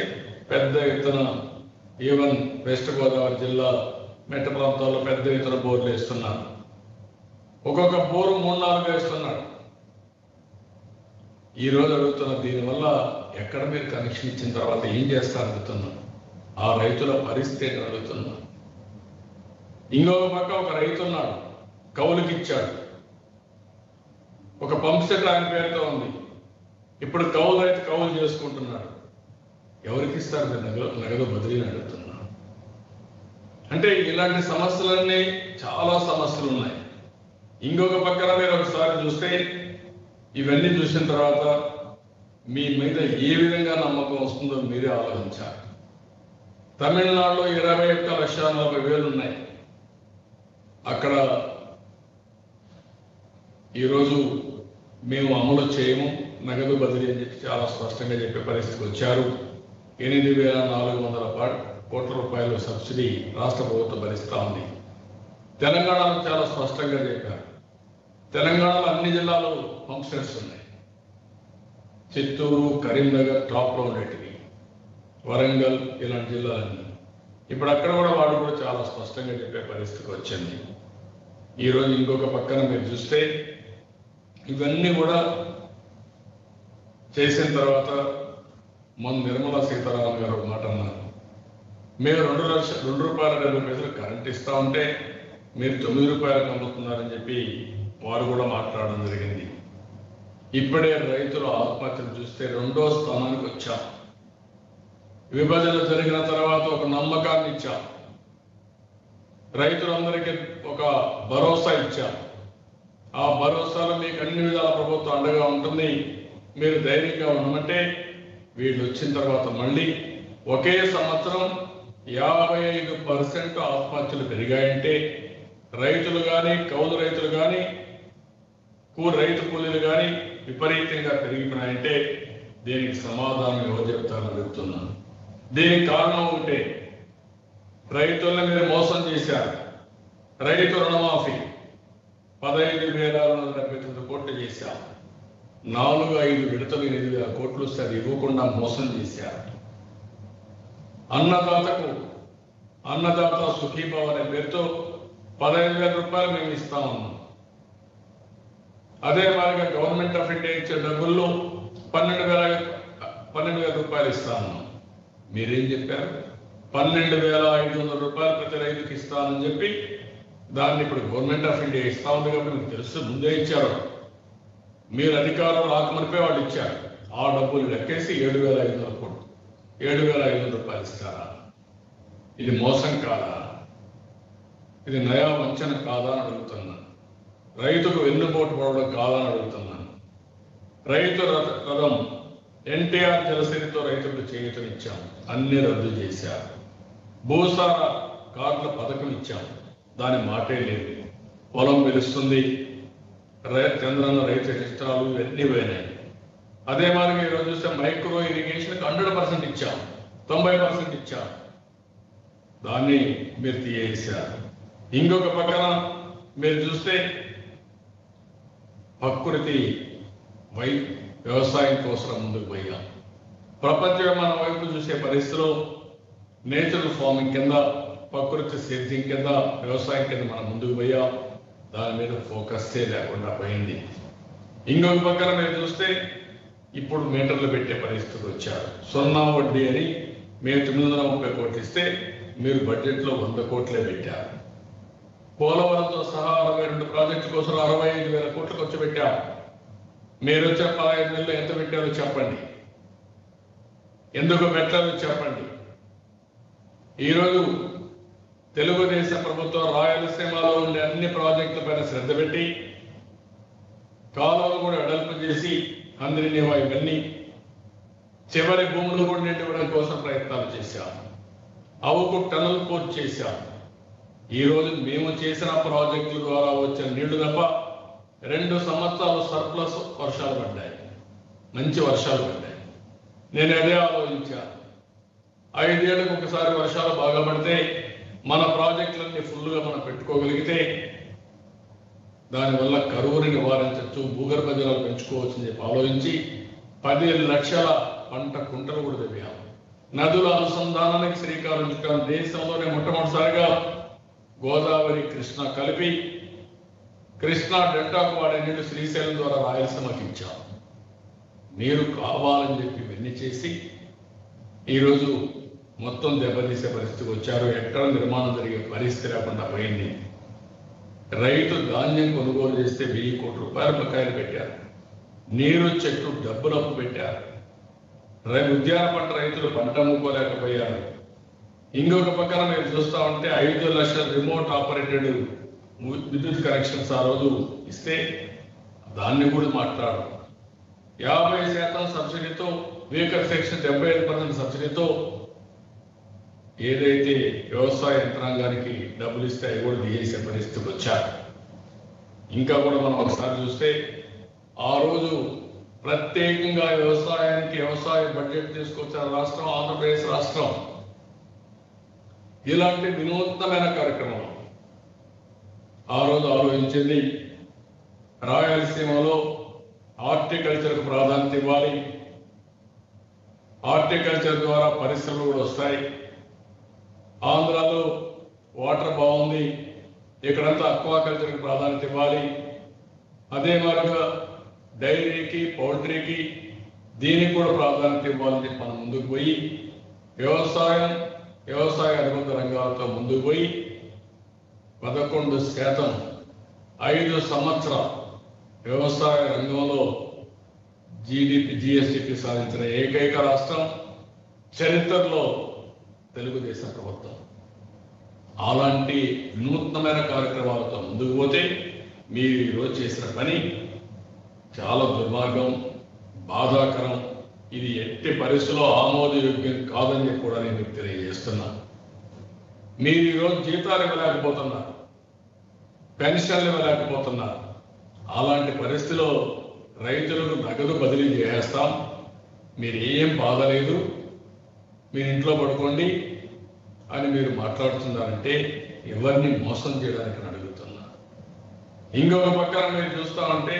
పెద్ద ఎత్తున, ఈవెన్ వెస్ట్ గోదావరి జిల్లా మెట్ట ప్రాంతాల్లో పెద్ద ఎత్తున బోర్లు వేస్తున్నారు. ఒక్కొక్క బోరు 3-4 వేస్తున్నాడు. ఈరోజు అడుగుతున్న దీనివల్ల ఎక్కడ మీరు కనెక్షన్ ఇచ్చిన తర్వాత ఏం చేస్తారు అడుగుతున్నాం. ఆ రైతుల పరిస్థితి అడుగుతున్నాం. ఇంకొక పక్క ఒక రైతు ఉన్నాడు, కౌలుకి ఇచ్చాడు. ఒక పంప్ సెట్ ఆయన పేరుతో ఉంది. ఇప్పుడు రైతు కౌలు చేసుకుంటున్నాడు. ఎవరికి ఇస్తారు? నగదు బదిలీని అడుగుతున్నాడు. అంటే ఇలాంటి సమస్యలన్నీ చాలా సమస్యలు ఉన్నాయి. ఇంకొక పక్కన మీరు ఒకసారి చూస్తే ఇవన్నీ చూసిన తర్వాత మీ మీద ఏ విధంగా నమ్మకం వస్తుందో మీరే ఆలోచించాలి. తమిళనాడులో 21,40,000 ఉన్నాయి. అక్కడ ఈరోజు మేము అమలు చేయము, నగదు బదిలీ అని చెప్పి చాలా స్పష్టంగా చెప్పే పరిస్థితికి వచ్చారు. 8,400 కోట్ల రూపాయలు సబ్సిడీ రాష్ట్ర ప్రభుత్వం భరిస్తూ ఉంది. తెలంగాణలో చాలా స్పష్టంగా చెప్పారు. తెలంగాణలో అన్ని జిల్లాలు పంప్ సెట్స్ ఉన్నాయి. చిత్తూరు, కరీంనగర్ టాప్లో ఉండేటివి, వరంగల్ ఇలాంటి జిల్లాలన్నీ. ఇప్పుడు అక్కడ కూడా వాడు కూడా చాలా స్పష్టంగా చెప్పే పరిస్థితికి వచ్చింది. ఈరోజు ఇంకొక పక్కన మీరు చూస్తే ఇవన్నీ కూడా చేసిన తర్వాత మొన్న నిర్మలా సీతారామన్ గారు ఒక మాట అన్నారు, మేము 2 రూపాయల 70 పైసలు కరెంట్ ఇస్తా ఉంటే మీరు 9 రూపాయలకు అమ్ముతున్నారని చెప్పి వారు కూడా మాట్లాడడం జరిగింది. ఇప్పుడే రైతుల ఆత్మహత్యలు చూస్తే 2వ స్థానానికి వచ్చాం. విభజన జరిగిన తర్వాత ఒక నమ్మకాన్ని ఇచ్చాం, రైతులందరికీ ఒక భరోసా ఇచ్చాం. ఆ భరోసాలో మీకు అన్ని విధాల ప్రభుత్వం అండగా ఉంటుంది, మీరు ధైర్యంగా ఉండమంటే వీళ్ళు వచ్చిన తర్వాత మళ్ళీ ఒకే సంవత్సరం 55% ఆత్మహత్యలు పెరిగాయంటే రైతులు కానీ, కౌలు రైతులు కానీ, రైతు కూలీలు కానీ విపరీతంగా పెరిగిపోయాయంటే దీనికి సమాధానం ఎవరు చెప్తారని అడుగుతున్నాను. దీనికి కారణం ఉంటే రైతులను మీరు మోసం చేశారు. రైతు రుణమాఫీ 15,679 కోట్లు చేశారు. 4-5 విడతలు 8,000 కోట్లు వస్తే అది ఇవ్వకుండా మోసం చేశారు. అన్నదాత సుఖీభావ అనే పేరుతో 15,000 రూపాయలు మేము ఇస్తా ఉన్నాం. అదే మాదిరిగా గవర్నమెంట్ ఆఫ్ ఇండియా ఇచ్చే డబ్బుల్లో 12,000 రూపాయలు ఇస్తాను. మీరేం చెప్పారు? 12,500 రూపాయలు ప్రతి రైతుకి ఇస్తానని చెప్పి దాన్ని ఇప్పుడు గవర్నమెంట్ ఆఫ్ ఇండియా ఇస్తా ఉంది కాబట్టి మీకు తెలుసు, ముందే ఇచ్చారు. మీరు అధికారం రాకమనిపై వాళ్ళు ఇచ్చారు. ఆ డబ్బులు లెక్కేసి 7,500 రూపాయలు ఇస్తారా? ఇది మోసం కాదా? ఇది నయా వంచన కాదా అని అడుగుతున్నాను. రైతుకు వెన్నుపోటు పడడం కాదా అని అడుగుతున్నాను. రైతు రథం ఎన్టీఆర్ జలసిరితో రైతులకు చేయూతనిచ్చాం, అన్ని రద్దు చేశారు. భూసార కార్డుల పథకం ఇచ్చాం, దాని మాటే లేదు. పొలం వెలుస్తుంది, చంద్రన్న రైతు రిజిస్ట్రాలు ఇవన్నీ పోయినాయి. అదే మాదిరిగా ఈరోజు చూస్తే మైక్రో ఇరిగేషన్కి 100% ఇచ్చాం, 90% ఇచ్చాం, దాన్ని మీరు తీయేశారు. ఇంకొక పక్కన మీరు చూస్తే ప్రకృతి వ్యవసాయం కోసం ముందుకు పోయాం. ప్రపంచం మన వైపు చూసే పరిస్థితిలో నేచురల్ ఫార్మింగ్ కింద, ప్రకృతి సేద్యం కింద, వ్యవసాయం కింద మనం ముందుకు పోయాం. దాని మీద ఫోకస్ లేకుండా పోయింది. ఇంకొక పక్కన మీరు చూస్తే ఇప్పుడు మీటర్లు పెట్టే పరిస్థితులు వచ్చారు. 0 వడ్డీ అని మేము 930 కోట్లు ఇస్తే మీరు బడ్జెట్లో 100 కోట్లే పెట్టారు. పోలవరంతో సహా 62 ప్రాజెక్టుల కోసం 65,000 కోట్లు ఖర్చు పెట్టారు. మీరు వచ్చే 15 నెలలు ఎంత పెట్టారో చెప్పండి, ఎందుకు పెట్టారో చెప్పండి. ఈరోజు తెలుగుదేశం ప్రభుత్వం రాయలసీమలో ఉండే అన్ని ప్రాజెక్టుల పైన శ్రద్ధ పెట్టి కాలువలు కూడా వెడల్పు చేసి అందరినీవా ఇవన్నీ చివరి భూములు కూడా నిండివ్వడం కోసం ప్రయత్నాలు చేశాం. అవుకు టనల్ పూర్తి చేశాం. ఈరోజు మేము చేసిన ప్రాజెక్టుల ద్వారా వచ్చిన నీళ్లు తప్ప 2 సంవత్సరాలు సర్ప్లస్ వర్షాలు పడ్డాయి, మంచి వర్షాలు పడ్డాయి. నేను అదే ఆలోచించాను, 5 ఏళ్ళకు ఒకసారి వర్షాలు బాగా పడితే మన ప్రాజెక్టులన్నీ ఫుల్గా మనం పెట్టుకోగలిగితే దానివల్ల కరువుని నివారించవచ్చు, భూగర్భ జలాలు పెంచుకోవచ్చు అని చెప్పి ఆలోచించి 10 లక్షల పంట కుంటలు కూడా తవ్వాము. నదుల అనుసంధానానికి శ్రీకారం చుట్టాం. దేశంలోనే మొట్టమొదటిసారిగా గోదావరి కృష్ణ కలిపి కృష్ణా డెల్టాకు వాడే నీళ్లు శ్రీశైలం ద్వారా రాయలసీమకి ఇచ్చాం. మీరు కావాలని చెప్పి ఇవన్నీ చేసి ఈరోజు మొత్తం దెబ్బతీసే పరిస్థితికి వచ్చారు. ఎక్కడ నిర్మాణం జరిగే పరిస్థితి లేకుండా పోయింది. రైతు ధాన్యం కొనుగోలు చేస్తే 1000 కోట్ల రూపాయల బకాయిలు పెట్టారు. నీరు చెట్టు డబ్బులు అప్పు పెట్టారు. ఉద్యాన పంట రైతులు పంట అమ్ముకోలేకపోయారు. ఇంకొక పక్కన మీరు చూస్తా ఉంటే 5 లక్షల రిమోట్ ఆపరేటెడ్ విద్యుత్ కనెక్షన్స్ ఆ రోజు ఇస్తే దాన్ని కూడా మాట్లాడు. 50% సబ్సిడీతో, వెహికల్ సెక్షన్ 75% సబ్సిడీతో ఏదైతే వ్యవసాయ యంత్రాంగానికి డబ్బులు ఇస్తే అవి కూడా తీసే పరిస్థితికి వచ్చారు. ఇంకా కూడా మనం ఒకసారి చూస్తే ఆ రోజు ప్రత్యేకంగా వ్యవసాయానికి వ్యవసాయ బడ్జెట్ తీసుకొచ్చిన రాష్ట్రం ఆంధ్రప్రదేశ్ రాష్ట్రం. ఇలాంటి వినూత్నమైన కార్యక్రమం ఆ రోజు ఆలోచించింది. రాయలసీమలో హార్టికల్చర్కు ప్రాధాన్యత ఇవ్వాలి, హార్టికల్చర్ ద్వారా పరిశ్రమలు కూడా వస్తాయి. ఆంధ్రాలో వాటర్ బాగుంది, ఇక్కడంతా అక్వాకల్చర్కి ప్రాధాన్యత ఇవ్వాలి. అదే మాదిరిగా డైరీకి, పౌల్ట్రీకి దీనికి కూడా ప్రాధాన్యత ఇవ్వాలని చెప్పి మనం ముందుకు పోయి వ్యవసాయ అనుబంధ రంగాలతో ముందుకు పోయి 11% 5 సంవత్సరాల వ్యవసాయ రంగంలో జిఎస్టిపి సాధించిన ఏకైక రాష్ట్రం చరిత్రలో తెలుగుదేశం ప్రభుత్వం. అలాంటి వినూత్నమైన కార్యక్రమాలతో ముందుకు పోతే మీరు ఈరోజు చేసిన పని చాలా దుర్మార్గం, బాధాకరం. ఇది ఎట్టి పరిస్థితుల్లో ఆమోదయోగ్యం కాదని చెప్పి కూడా నేను మీకు తెలియజేస్తున్నాను. మీరు ఈరోజు జీతాలు ఇవ్వలేకపోతున్నారు, పెన్షన్లు ఇవ్వలేకపోతున్నారు. అలాంటి పరిస్థితిలో రైతులకు నగదు బదిలీ చేస్తాం, మీరు ఏం బాధ లేదు, మీరు ఇంట్లో పడుకోండి అని మీరు మాట్లాడుతున్నారంటే ఎవరిని మోసం చేయడానికి అడుగుతున్నా. ఇంకొక పక్కన మీరు చూస్తా ఉంటే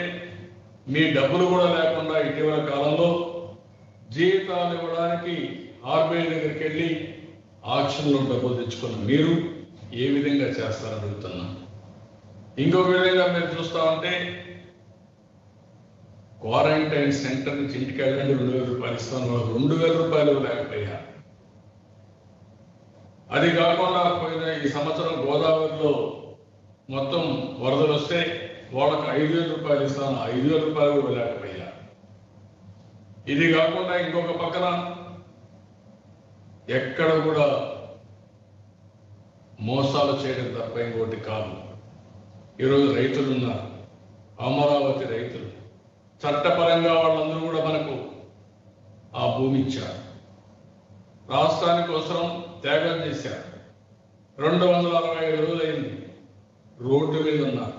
మీ డబ్బులు కూడా లేకుండా ఇటీవల కాలంలో జీతాలు ఇవ్వడానికి ఆర్బీఐ దగ్గరికి వెళ్ళి ఆక్షన్లో డబ్బులు తెచ్చుకున్న మీరు ఏ విధంగా చేస్తారని అడుగుతున్నా. ఇంకొక విధంగా మీరు చూస్తా ఉంటే క్వారంటైన్ సెంటర్ నుంచి ఇంటికి వెళ్ళండి 2,000 రూపాయలు ఇస్తాను, వాళ్ళకి 2,000 రూపాయలు లేకపోయా. అది కాకుండా పోయిన ఈ సంవత్సరం గోదావరిలో మొత్తం వరదలు వస్తే వాళ్ళకి 5,000 రూపాయలు ఇస్తాను, 5,000 రూపాయలు కూడా లేకపోయా. ఇది కాకుండా ఇంకొక పక్కన ఎక్కడ కూడా మోసాలు చేయడం తప్ప ఇంకోటి కాదు. ఈరోజు రైతులు ఉన్నారు, అమరావతి రైతులు చట్టపరంగా వాళ్ళందరూ కూడా మనకు ఆ భూమి ఇచ్చారు, రాష్ట్రాని కోసం త్యాగం చేశారు. 265 రోజులైంది రోడ్డు మీద ఉన్నారు.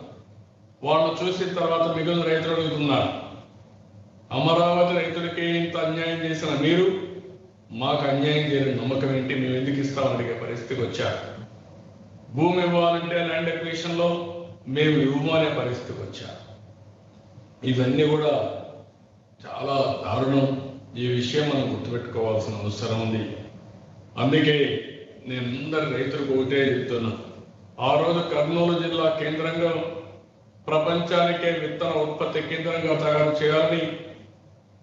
వాళ్ళు చూసిన తర్వాత మిగిలిన రైతులు అడుగుతున్నారు, అమరావతి రైతులకి ఇంత అన్యాయం చేసిన మీరు మాకు అన్యాయం చేయని నమ్మకం ఏంటి, మేము ఎందుకు ఇస్తామని అడిగే పరిస్థితికి వచ్చారు. భూమి ఇవ్వాలంటే ల్యాండ్ ఎక్విజిషన్ లో మేము ఇవ్వమనే పరిస్థితికి వచ్చారు. ఇవన్నీ కూడా చాలా దారుణం. ఈ విషయం మనం గుర్తుపెట్టుకోవాల్సిన అవసరం ఉంది. అందుకే నేను అందరి రైతులకు ఒకటే చెప్తున్నా, ఆ రోజు కర్నూలు జిల్లా కేంద్రంగా ప్రపంచానికే విత్తన ఉత్పత్తి కేంద్రంగా తయారు చేయాలని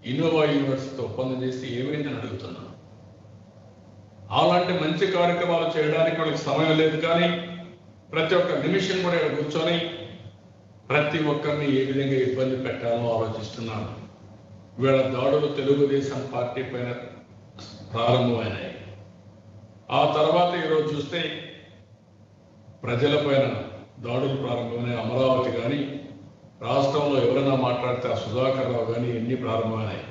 ఇన్నోవా యూనివర్సిటీతో ఒప్పందం చేసి ఏమైందని అడుగుతున్నాను. అలాంటి మంచి కార్యక్రమాలు చేయడానికి వాళ్ళకి సమయం లేదు, కానీ ప్రతి ఒక్క నిమిషం కూడా ఇక్కడ కూర్చొని ప్రతి ఒక్కరిని ఏ విధంగా ఇబ్బంది పెట్టాలో ఆలోచిస్తున్నాను. వీళ్ళ దాడులు తెలుగుదేశం పార్టీ పైన ప్రారంభమైనాయి. ఆ తర్వాత ఈరోజు చూస్తే ప్రజల పైన దాడులు ప్రారంభమైన అమరావతి కానీ, రాష్ట్రంలో ఎవరైనా మాట్లాడితే ఆ సుధాకర్ రావు కానీ ఎన్ని ప్రారంభమైనాయి.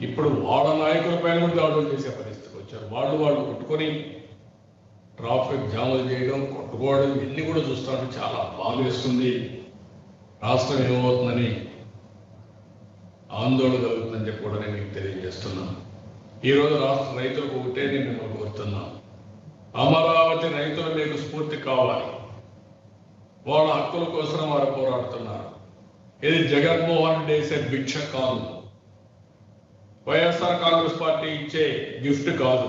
ఇప్పుడు వాళ్ళ నాయకుల పైన కూడా దాడులు చేసే పరిస్థితికి వచ్చారు. వాళ్ళు కొట్టుకొని ట్రాఫిక్ జాములు చేయడం, కొట్టుకోవడం ఇవన్నీ కూడా చూస్తుంటే చాలా బాధేస్తుంది. రాష్ట్రం ఏమవుతుందని ఆందోళన కలుగుతుందని చెప్పి కూడా నేను మీకు తెలియజేస్తున్నాను. ఈరోజు రాష్ట్ర రైతులకు ఒకటే నేను మిమ్మల్ని కోరుతున్నాను, అమరావతి రైతులు మీకు స్ఫూర్తి కావాలి. వాళ్ళ హక్కుల కోసం వారు పోరాడుతున్నారు. ఇది జగన్మోహన్ రెడ్డి వేసే భిక్ష కాదు, వైఎస్ఆర్ కాంగ్రెస్ పార్టీ ఇచ్చే గిఫ్ట్ కాదు.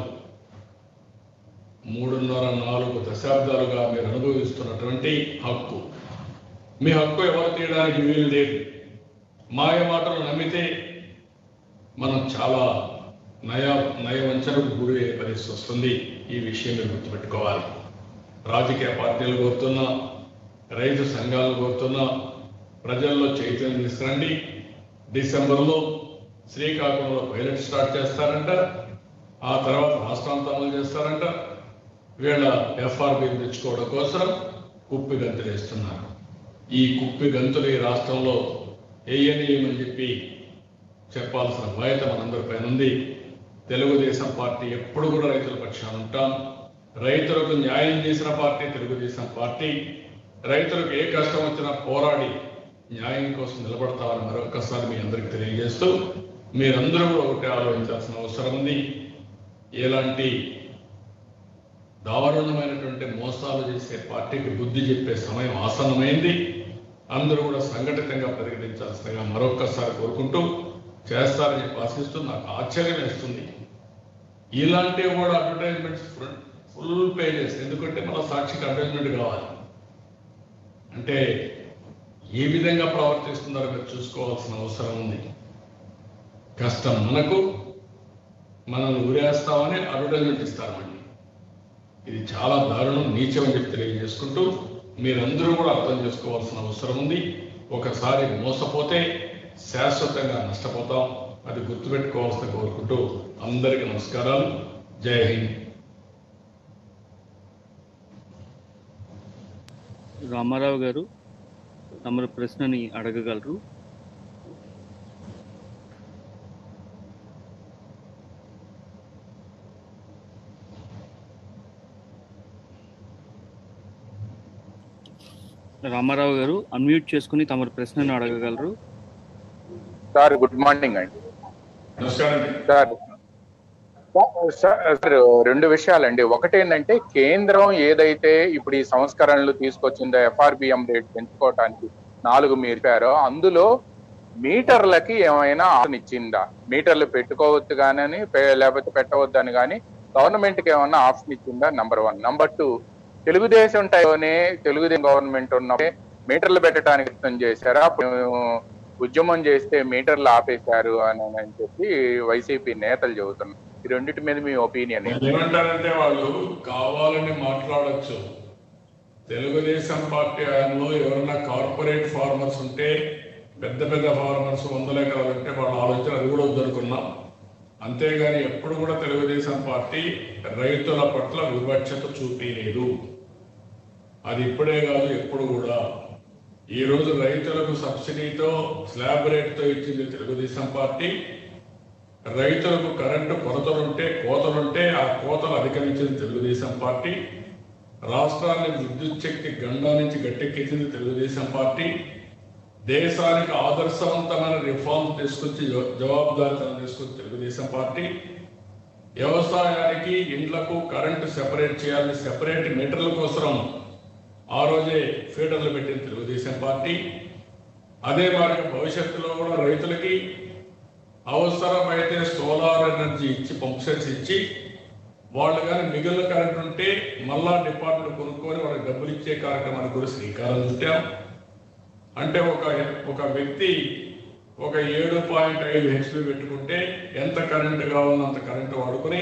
3.5-4 దశాబ్దాలుగా మీరు అనుభవిస్తున్నటువంటి హక్కు. మీ హక్కు ఎవరు తీయడానికి వీలు లేదు. మాయ మాటలు నమ్మితే మనం చాలా నయవంచనకు గురి అయ్యే పరిస్థితి వస్తుంది. ఈ విషయం మీరు గుర్తుపెట్టుకోవాలి. రాజకీయ పార్టీలు కోరుతున్నా, రైతు సంఘాలు కోరుతున్నా, ప్రజల్లో చైతన్యం తీసుకురండి. డిసెంబర్లో శ్రీకాకుళంలో పైలట్ స్టార్ట్ చేస్తారంట, ఆ తర్వాత రాష్ట్రాంతా అమలు చేస్తారంట. వీళ్ళ ఎఫ్ఆర్బిని తెచ్చుకోవడం కోసం కుప్పి గంతులు వేస్తున్నారు. ఈ కుప్పి గంతులు ఈ రాష్ట్రంలో వేయనీయమని చెప్పి చెప్పాల్సిన బాధ్యత మనందరిపైన ఉంది. తెలుగుదేశం పార్టీ ఎప్పుడు కూడా రైతుల పక్షాన ఉంటాం. రైతులకు న్యాయం చేసిన పార్టీ తెలుగుదేశం పార్టీ. రైతులకు ఏ కష్టం వచ్చినా పోరాడి న్యాయం కోసం నిలబడతామని మరొకసారి మీ అందరికీ తెలియజేస్తూ, మీరందరూ కూడా ఒకటే ఆలోచించాల్సిన అవసరం ఉంది. ఎలాంటి దారుణమైనటువంటి మోసాలు చేసే పార్టీకి బుద్ధి చెప్పే సమయం ఆసన్నమైంది. అందరూ కూడా సంఘటితంగా ప్రతిఘటించాల్సిందిగా మరొక్కసారి కోరుకుంటూ, చేస్తారని చెప్పి ఆశిస్తూ నాకు ఆశ్చర్యం వేస్తుంది. ఇలాంటివి కూడా అడ్వర్టైజ్మెంట్స్ ఫుల్ పేజెస్, ఎందుకంటే మన సాక్షికి అడ్వర్టైజ్మెంట్ కావాలి. అంటే ఏ విధంగా ప్రవర్తిస్తున్నారో మీరు చూసుకోవాల్సిన అవసరం ఉంది. కష్టం మనకు, మనల్ని ఊరేస్తామని అడ్వర్టైజ్మెంట్ ఇస్తారండి. ఇది చాలా దారుణం, నీచం అని చెప్పి తెలియజేసుకుంటూ, మీరందరూ కూడా అర్థం చేసుకోవాల్సిన అవసరం ఉంది. ఒకసారి మోసపోతే శాశ్వతంగా నష్టపోతాం. అది గుర్తుపెట్టుకోవాల్సిన కోరుకుంటూ అందరికీ నమస్కారాలు. జై హింద్. రామారావు గారు తమరు ప్రశ్నని అడగగలరు. రామారావు గారు అన్మ్యూట్ చేసుకుని తమరు ప్రశ్నను అడగగలరు. సార్ గుడ్ మార్నింగ్ అండి. Sir sir 2 విషయాలండి. ఒకటేంటంటే కేంద్రం ఏదైతే ఇప్పుడు ఈ సంస్కరణలు తీసుకొచ్చిందో ఎఫ్ఆర్బిఎం రేట్ పెంచుకోవటానికి 4 మీర్పారో, అందులో మీటర్లకి ఏమైనా ఆప్షన్ ఇచ్చిందా? మీటర్లు పెట్టుకోవచ్చు కానీ లేకపోతే పెట్టవద్దని కానీ గవర్నమెంట్కి ఏమైనా ఆప్షన్ ఇచ్చిందా? నంబర్ 1. నంబర్ 2, తెలుగుదేశం టైంలోనే తెలుగుదేశం గవర్నమెంట్ ఉన్నప్పుడు మీటర్లు పెట్టడానికి యత్నం చేశారా? ఉద్యమం చేస్తే మీటర్లు ఆపేశారు అని చెప్పి వైసీపీ నేతలు చెబుతున్నారు. ఈ రెండింటి మీద మీ ఒపీనియన్ ఏంటి? ఏమంటారంటే వాళ్ళు కావాలని మాట్లాడచ్చు. తెలుగుదేశం పార్టీ హయాంలో ఎవరైనా కార్పొరేట్ ఫార్మర్స్ ఉంటే, పెద్ద పెద్ద ఫార్మర్స్ 100 ఎకరాలు ఉంటే వాళ్ళ ఆలోచన అది కూడా వద్దనుకున్నాం. అంతేగాని ఎప్పుడు కూడా తెలుగుదేశం పార్టీ రైతుల పట్ల వివక్షత చూపించలేదు. అది ఇప్పుడే కాదు, ఎప్పుడు కూడా. ఈ రోజు రైతులకు సబ్సిడీతో స్లాబ్ రేట్తో ఇచ్చింది తెలుగుదేశం పార్టీ. రైతులకు కరెంటు కోతలుంటే ఆ కోతలు అధిగమించింది తెలుగుదేశం పార్టీ. రాష్ట్రాన్ని విద్యుత్ శక్తి గండా నుంచి గట్టెక్కించింది తెలుగుదేశం పార్టీ. దేశానికి ఆదర్శవంతమైన రిఫార్మ్ తీసుకొచ్చి జవాబుదారీతనం తీసుకొచ్చి తెలుగుదేశం పార్టీ. వ్యవసాయానికి ఇండ్లకు కరెంటు సెపరేట్ చేయాలని సెపరేట్ మీటర్ల కోసం ఆ రోజే ఫీడర్లు పెట్టింది తెలుగుదేశం పార్టీ. అదే మార్గం భవిష్యత్తులో కూడా రైతులకి అవసరమైతే సోలార్ ఎనర్జీ ఇచ్చి, పంప్ సెట్స్ ఇచ్చి, వాళ్ళు కానీ మిగిలిన కరెంట్ ఉంటే మళ్ళా డిపార్ట్మెంట్ కొనుక్కొని వాళ్ళకి డబ్బులు ఇచ్చే కార్యక్రమానికి కూడా శ్రీకారం చుట్టాం. అంటే ఒక వ్యక్తి ఒక 7.5 హెచ్పి పెట్టుకుంటే ఎంత కరెంటు కావాలో అంత కరెంటు వాడుకొని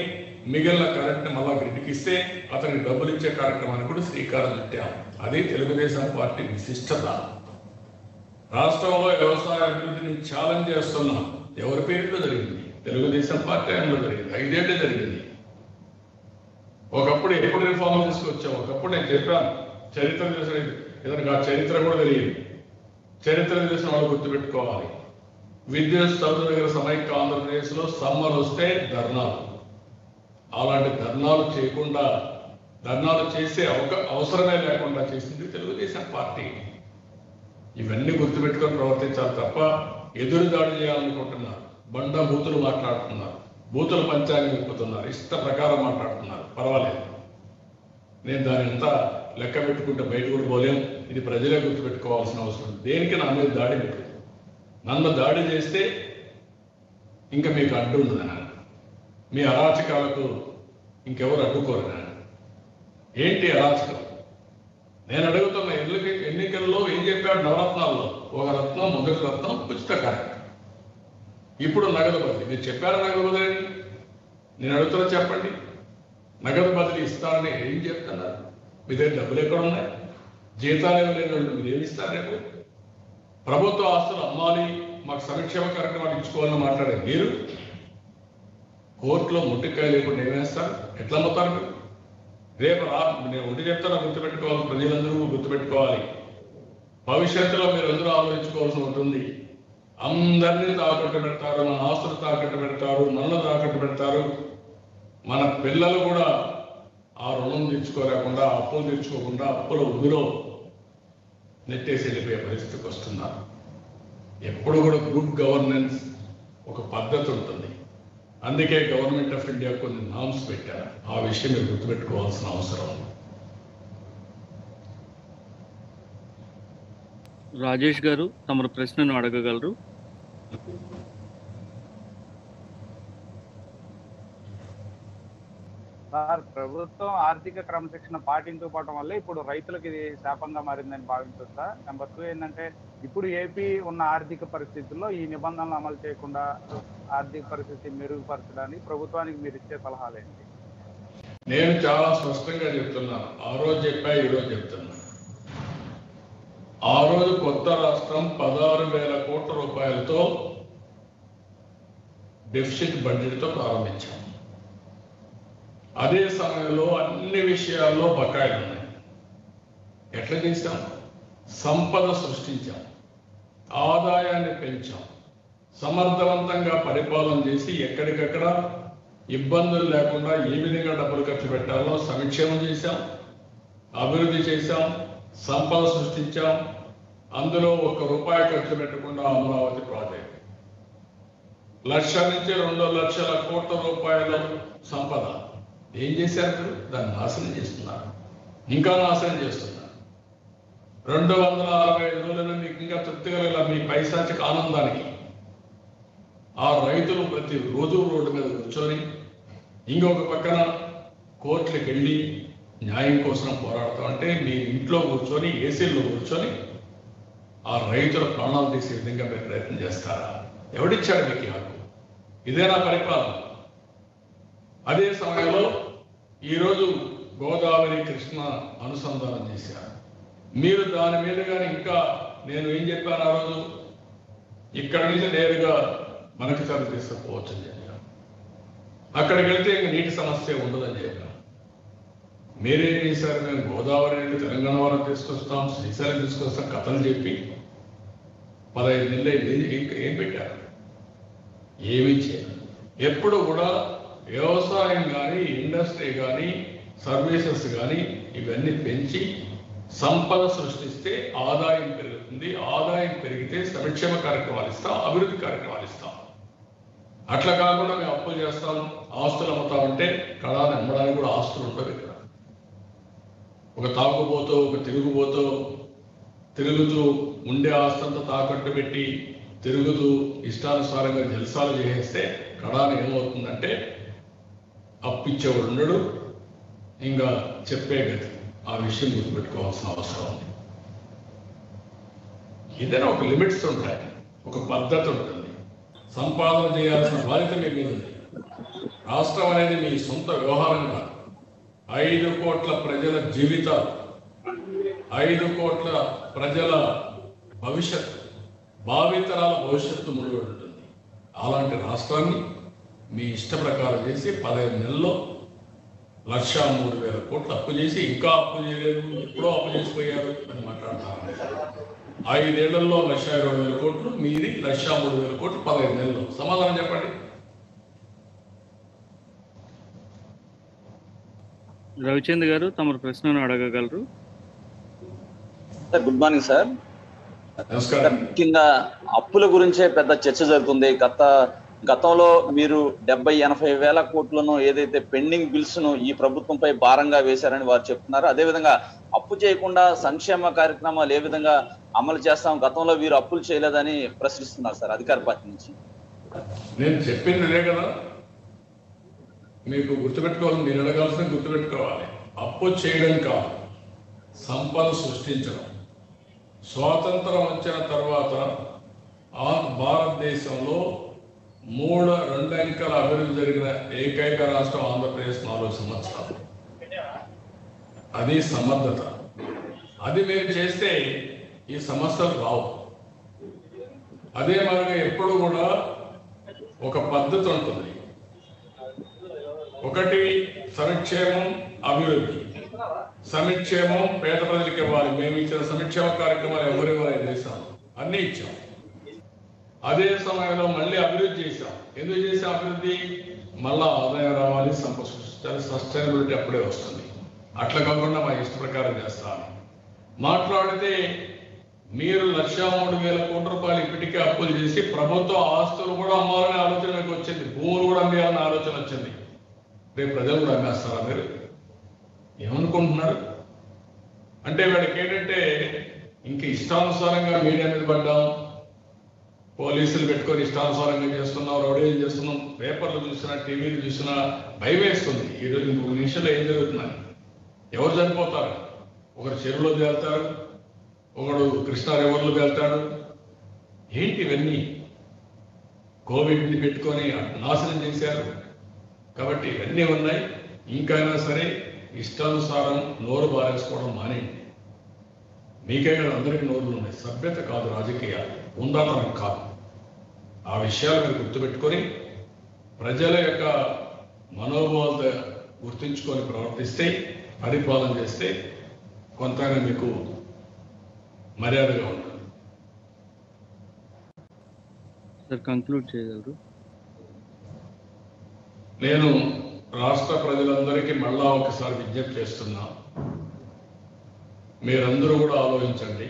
మిగిలిన కరెంట్ని మళ్ళా గ్రిడ్కి ఇస్తే అతనికి డబ్బులు ఇచ్చే కార్యక్రమానికి కూడా శ్రీకారం చుట్టాం. అది తెలుగుదేశం పార్టీ విశిష్టత. రాష్ట్రంలో వ్యవసాయ అభివృద్ధిని ఛాలెంజ్ చేస్తున్నాం. ఎవరి పేరుతో జరిగింది? తెలుగుదేశం పార్టీ ఆయనలో జరిగింది. 5 ఏళ్ళు జరిగింది. ఒకప్పుడు ఎప్పుడు రిఫార్మ్ తీసుకొచ్చాం. ఒకప్పుడు నేను చెప్పాను, చరిత్ర తెలిసిన ఇతనికి ఆ చరిత్ర కూడా తెలియదు. చరిత్ర తెలిసిన వాళ్ళు గుర్తుపెట్టుకోవాలి. విద్యుత్ సౌధ దగ్గర సమైక్య ఆంధ్రప్రదేశ్లో సమ్మర్ వస్తే ధర్నాలు. అలాంటి ధర్నాలు చేయకుండా, ధర్నాలు చేసే అవసరమే లేకుండా చేసింది తెలుగుదేశం పార్టీ. ఇవన్నీ గుర్తుపెట్టుకొని ప్రవర్తించాలి తప్ప ఎదురు దాడి చేయాలనుకుంటున్నారు. బండ బూతులు మాట్లాడుతున్నారు, బూతుల పంచాంగం విప్పుతున్నారు, ఇష్ట ప్రకారం మాట్లాడుతున్నారు. పర్వాలేదు, నేను దాని అంతా లెక్క పెట్టుకుంటే బయట కూడా పోలేం. ఇది ప్రజలే గుర్తుపెట్టుకోవాల్సిన అవసరం. దేనికి నా మీద దాడి పెట్టు? నన్ను దాడి చేస్తే ఇంకా మీకు అడ్డు ఉండదు. మీ అరాచకాలకు ఇంకెవరు అడ్డుకోరు. ఏంటి అరాచకం? నేను అడుగుతున్న ఎన్నికల్లో ఏం చెప్పాడు? నవరత్నాల్లో ఒక రత్నం, మొదటి రత్నం ఉచిత కరెంట్. ఇప్పుడు నగదు బదిలీ. మీరు చెప్పారా నగదు బదిలీ? నేను అడుగుతున్నా, చెప్పండి. నగదు బదిలీ ఇస్తారని ఏం చెప్తున్నారు? మీ దగ్గర డబ్బులు ఎక్కడ ఉన్నాయి? జీతాలు ఇవ్వలేని వాళ్ళు మీరు ఏమి ఇస్తారు? రేపు ప్రభుత్వ ఆస్తులు అమ్మాలి, మాకు సంక్షేమ కార్యక్రమాలు ఇచ్చుకోవాలని మాట్లాడే మీరు కోర్టులో ముట్టికాయ లేకుండా ఏమేస్తారు? ఎట్లా అమ్ముతారు మీరు? రేపు నేను ఒకటి చెప్తాను, గుర్తుపెట్టుకోవాలి. ప్రజలందరూ గుర్తుపెట్టుకోవాలి. భవిష్యత్తులో మీరు అందరూ ఆలోచించుకోవాల్సి ఉంటుంది. అందరినీ తాకట్టు పెడతారు, మన ఆస్తులు తాకట్టు పెడతారు, మనల్ని తాకట్టు పెడతారు. మన పిల్లలు కూడా ఆ రుణం తీర్చుకోలేకుండా, అప్పులు తీర్చుకోకుండా అప్పుల ఉదిలో నెట్టేసి వెళ్ళిపోయే పరిస్థితికి వస్తున్నారు. ఎప్పుడు కూడా గుడ్ గవర్నెన్స్ ఒక పద్ధతి ఉంటుంది. అందుకే గవర్నమెంట్ ఆఫ్ ఇండియా కొన్ని నామ్స్ పెట్టారు. ఆ విషయం మీరు గుర్తుపెట్టుకోవాల్సిన అవసరం ఉంది. రాజేష్ గారు తమరు ప్రశ్నను అడగగలరు. సార్, ప్రభుత్వం ఆర్థిక క్రమశిక్షణ పాటించకపోవడం వల్ల ఇప్పుడు రైతులకు ఇది శాపంగా మారిందని భావించవచ్చు సార్. నెంబర్ 2 ఏంటంటే, ఇప్పుడు ఏపీ ఉన్న ఆర్థిక పరిస్థితుల్లో ఈ నిబంధనలు అమలు చేయకుండా ఆర్థిక పరిస్థితి మెరుగుపరచడానికి ప్రభుత్వానికి మీరు ఇచ్చే సలహాలు ఏంటి? నేను చాలా స్పష్టంగా చెప్తున్నాను. ఆ రోజు చెప్పా, ఈరోజు చెప్తున్నా. ఆ రోజు కొత్త రాష్ట్రం 16,000 కోట్ల రూపాయలతో డెఫిసిట్ బడ్జెట్తో ప్రారంభించాం. అదే సమయంలో అన్ని విషయాల్లో బకాయిలు ఉన్నాయి. ఎట్లా చేశాం? సంపద సృష్టించాం, ఆదాయాన్ని పెంచాం, సమర్థవంతంగా పరిపాలన చేసి ఎక్కడికక్కడ ఇబ్బందులు లేకుండా ఏ విధంగా డబ్బులు ఖర్చు పెట్టాలో సంక్షేమం చేశాం, అభివృద్ధి చేశాం, సంపద సృష్టించాం. అందులో ₹1 ఖర్చు పెట్టకుండా అమరావతి ప్రాజెక్ట్ 1,00,000 నుంచి 2 లక్షల కోట్ల రూపాయల సంపద ఏం చేశారు? దాన్ని నాశనం చేస్తున్నారు, ఇంకా నాశనం చేస్తున్నారు. 265 రోజులు మీకు ఇంకా తృప్తిగా మీ పైశాచిక ఆనందానికి ఆ రైతులు ప్రతి రోజు రోడ్డు మీద కూర్చొని, ఇంకొక పక్కన కోర్టులకు వెళ్ళి న్యాయం కోసం పోరాడుతూ అంటే మీ ఇంట్లో కూర్చొని, ఏసీల్లో కూర్చొని ఆ రైతుల ప్రాణాలు తీసే విధంగా మీరు ప్రయత్నం చేస్తారా? ఎవడిచ్చాడు మీకు ఈ హక్కు? ఇదేనా పరిపాలన? అదే సమయంలో ఈరోజు గోదావరి కృష్ణ అనుసంధానం చేశారు. మీరు దాని మీద కానీ ఇంకా నేను ఏం చెప్పాను ఆ రోజు, ఇక్కడి నుంచి నేరుగా మనకి చదువు తీసుకుపోవచ్చు అని చెప్పాను. అక్కడికి వెళ్తే ఇంక నీటి సమస్య ఉండదని చెప్పాను. మీరేం చేశారు? మేము గోదావరి నీళ్ళు తెలంగాణ వారం తీసుకొస్తాం, శ్రీశైలం తీసుకొస్తాం కథలు చెప్పి 15 నెలలు ఏం పెట్టారు? ఏమీ చేయరు. ఎప్పుడు కూడా వ్యవసాయం కానీ, ఇండస్ట్రీ కానీ, సర్వీసెస్ కానీ ఇవన్నీ పెంచి సంపద సృష్టిస్తే ఆదాయం పెరుగుతుంది. ఆదాయం పెరిగితే సంక్షేమ కార్యక్రమాలు ఇస్తాం, అభివృద్ధి కార్యక్రమాలు ఇస్తాం. అట్లా కాకుండా మేము అప్పులు చేస్తాం, ఆస్తులు అమ్ముతామంటే కళాన్ని అమ్మడానికి కూడా ఆస్తులు ఉండవు ఇక్కడ. ఒక తాగుబోతో, ఒక తిరుగుబోతో తిరుగుతూ ఉండే ఆస్తంతా తాకట్టు పెట్టి తిరుగుతూ ఇష్టానుసారంగా జల్సాలు చేసేస్తే కళాన్ని ఏమవుతుందంటే అప్పిచ్చేవాడు ఉండడు, ఇంకా చెప్పే గతి. ఆ విషయం గుర్తుపెట్టుకోవాల్సిన అవసరం ఉంది. ఏదైనా ఒక లిమిట్స్ ఉంటాయి, ఒక పద్ధతి ఉంటుంది. సంపాదన చేయాల్సిన బాధ్యత మీ మీద ఉంది. రాష్ట్రం అనేది మీ సొంత వ్యవహారం కాదు. 5 కోట్ల ప్రజల జీవితాలు, 5 కోట్ల ప్రజల భవిష్యత్తు, భావితరాల భవిష్యత్తు ముడిపడి ఉంటుంది. అలాంటి రాష్ట్రాన్ని మీ ఇష్ట ప్రకారం చేసి 15 నెలల్లో 1,03,000 కోట్లు అప్పు చేసి ఇంకా అప్పు చేయలేదు, ఎప్పుడో అప్పు చేసిపోయారు అని మాట్లాడతారు. 5 ఏళ్లలో 1,20,000 కోట్లు, మీది 1,03,000 కోట్లు 15 నెలల్లో. సమాధానం చెప్పండి. రవిచంద్ర గారు తమరు ప్రశ్నను అడగగలరు. Sir good morning sir. నమస్కారం. ముఖ్యంగా అప్పుల గురించే పెద్ద చర్చ జరుగుతుంది. గతంలో మీరు 70-80 వేల కోట్లను ఏదైతే పెండింగ్ బిల్స్ ను ఈ ప్రభుత్వంపై భారంగా వేశారని వారు చెప్తున్నారు. అదేవిధంగా అప్పు చేయకుండా సంక్షేమ కార్యక్రమాలు ఏ విధంగా అమలు చేస్తాం, గతంలో వీరు అప్పులు చేయలేదని ప్రశ్నిస్తున్నారు సార్ అధికార పార్టీ నుంచి. నేను చెప్పింది అదే కదా, మీకు గుర్తుపెట్టుకోవాలి. మీరు అడగాల్సిన గుర్తుపెట్టుకోవాలి. అప్పు చేయడం కాదు, సంపద సృష్టించడం. స్వాతంత్రం వచ్చిన తర్వాత భారతదేశంలో 2 అంకెల అభివృద్ధి జరిగిన ఏకైక రాష్ట్రం ఆంధ్రప్రదేశ్ 4 సంవత్సరాలు. అది సమర్థత. అది మీరు చేస్తే ఈ సమస్యలు రావు. అదే మరిగా ఎప్పుడు కూడా ఒక పద్ధతి ఉంటుంది. ఒకటి సంక్షేమం, అభివృద్ధి. సంక్షేమం పేద ప్రజలకు ఇవ్వాలి. మేము ఇచ్చిన సంక్షేమ కార్యక్రమాలు ఎవరివ్వాలి చేశాం, అన్నీ ఇచ్చాం. అదే సమయంలో మళ్ళీ అభివృద్ధి చేశాం. ఎందుకు చేసాం అభివృద్ధి? మళ్ళా ఆదాయం రావాలి, సంపద సృష్టించాలి, సస్టైనబిలిటీ అప్పుడే వస్తుంది. అట్లా కాకుండా మా ఇష్ట ప్రకారం చేస్తాను. మాట్లాడితే మీరు 1,03,000 కోట్ల రూపాయలు ఇప్పటికే అప్పులు చేసి ప్రభుత్వ ఆస్తులు కూడా అమ్మాలనే ఆలోచన మీకు వచ్చింది, భూములు కూడా అమ్మేయాలనే ఆలోచన వచ్చింది. రేపు ప్రజలు కూడా అమ్మేస్తారా? మీరు ఏమనుకుంటున్నారు? అంటే వీళ్ళకి ఏంటంటే ఇంక ఇష్టానుసారంగా మీడియా మీద పడ్డాం, పోలీసులు పెట్టుకొని ఇష్టానుసారంగా చేస్తున్నాం, రౌడీలు చేస్తున్నాం. పేపర్లు చూసినా, టీవీలు చూసినా భయం వేస్తుంది. ఈరోజు ఇంకొక నిమిషంలో ఏం జరుగుతుందని. ఎవరు చనిపోతారు? ఒకరు చెరువులో తేలుతారు, ఒకడు కృష్ణా రివర్లో వెళ్తాడు. ఏంటి ఇవన్నీ? కోవిడ్ని పెట్టుకొని నాశనం చేశారు. కాబట్టి ఇవన్నీ ఉన్నాయి. ఇంకైనా సరే ఇష్టానుసారం నోరు బారేసుకోవడం మానేయండి. మీకే కదా అందరికీ నోరులు ఉన్నాయి. సభ్యత కాదు రాజకీయాలు, ఉందాతనం కాదు. ఆ విషయాలు మీరు గుర్తుపెట్టుకొని ప్రజల యొక్క మనోభావాలతో గుర్తించుకొని ప్రవర్తిస్తే, పరిపాలన చేస్తే కొంతైనా మీకు మర్యాదగా ఉంటుంది. సార్ కంక్లూడ్ చేయగలరు. నేను రాష్ట్ర ప్రజలందరికీ మళ్ళా ఒకసారి విజ్ఞప్తి చేస్తున్నా, మీరందరూ కూడా ఆలోచించండి.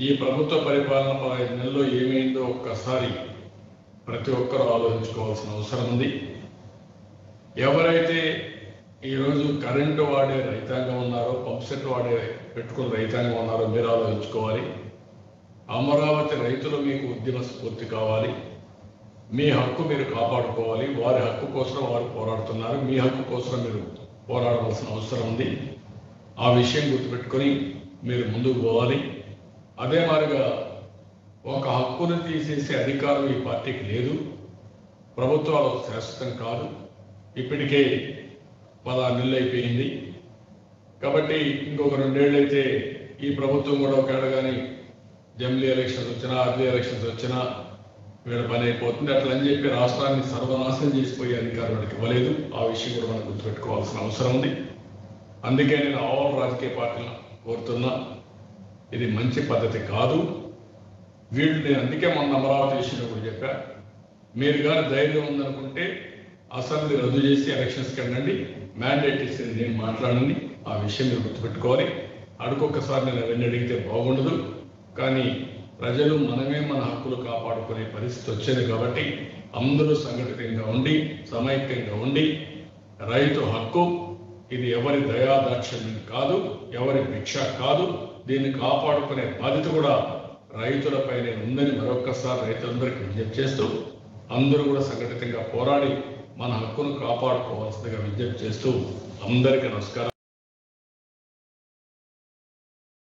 ఈ ప్రభుత్వ పరిపాలన 15 నెలల్లో ఏమైందో ఒక్కసారి ప్రతి ఒక్కరూ ఆలోచించుకోవాల్సిన అవసరం ఉంది. ఎవరైతే ఈరోజు కరెంటు వాడే రైతాంగం ఉన్నారో, పంప్ సెట్ వాడే పెట్టుకున్న రైతాంగం ఉన్నారో మీరు ఆలోచించుకోవాలి. అమరావతి రైతులు మీకు ఉద్యమ స్ఫూర్తి కావాలి. మీ హక్కు మీరు కాపాడుకోవాలి. వారి హక్కు కోసం వారు పోరాడుతున్నారు, మీ హక్కు కోసం మీరు పోరాడవలసిన అవసరం ఉంది. ఆ విషయం గుర్తుపెట్టుకొని మీరు ముందుకు పోవాలి. అదే మాదిరిగా ఒక హక్కును తీసేసే అధికారం ఈ పార్టీకి లేదు. ప్రభుత్వాలు శాశ్వతం కాదు. ఇప్పటికే 16 నెలలు అయిపోయింది. కాబట్టి ఇంకొక 2 ఏళ్ళు అయితే ఈ ప్రభుత్వం కూడా ఒకవేళ కానీ జమిలీ ఎలక్షన్స్ వచ్చినా, అర్లీ ఎలక్షన్స్ వచ్చినా వీళ్ళ పని అయిపోతుంది. అట్లా అని చెప్పి రాష్ట్రాన్ని సర్వనాశనం చేసిపోయే అధికారం మనకి ఇవ్వలేదు. ఆ విషయం కూడా మనం గుర్తుపెట్టుకోవాల్సిన అవసరం ఉంది. అందుకే నేను ఆల్ రాజకీయ పార్టీలను కోరుతున్నా, ఇది మంచి పద్ధతి కాదు. వీళ్ళు నేను అందుకే మొన్న అమరావతి విషయంలో కూడా చెప్పా, మీరు కానీ ధైర్యం ఉందనుకుంటే అసెంబ్లీ రద్దు చేసి ఎలక్షన్స్కి వెళ్ళండి, మ్యాండేట్ ఇచ్చింది నేను మాట్లాడండి. ఆ విషయం మీరు గుర్తుపెట్టుకోవాలి. అడుకొక్కసారి నేను అవన్నీ అడిగితే బాగుండదు. కానీ ప్రజలు మనమే మన హక్కులు కాపాడుకునే పరిస్థితి వచ్చేది కాబట్టి అందరూ సంఘటితంగా ఉండి సమైక్యంగా ఉండి, రైతు హక్కు ఇది ఎవరి దయాదాక్షిణ్యం కాదు, ఎవరి భిక్ష కాదు, దీన్ని కాపాడుకునే బాధ్యత కూడా రైతులపైనే ఉందని మరొక్కసారి రైతులందరికీ విజ్ఞప్తి చేస్తూ, అందరూ కూడా సంఘటితంగా పోరాడి మన హక్కును కాపాడుకోవాల్సిందిగా విజ్ఞప్తి చేస్తూ అందరికీ నమస్కారం.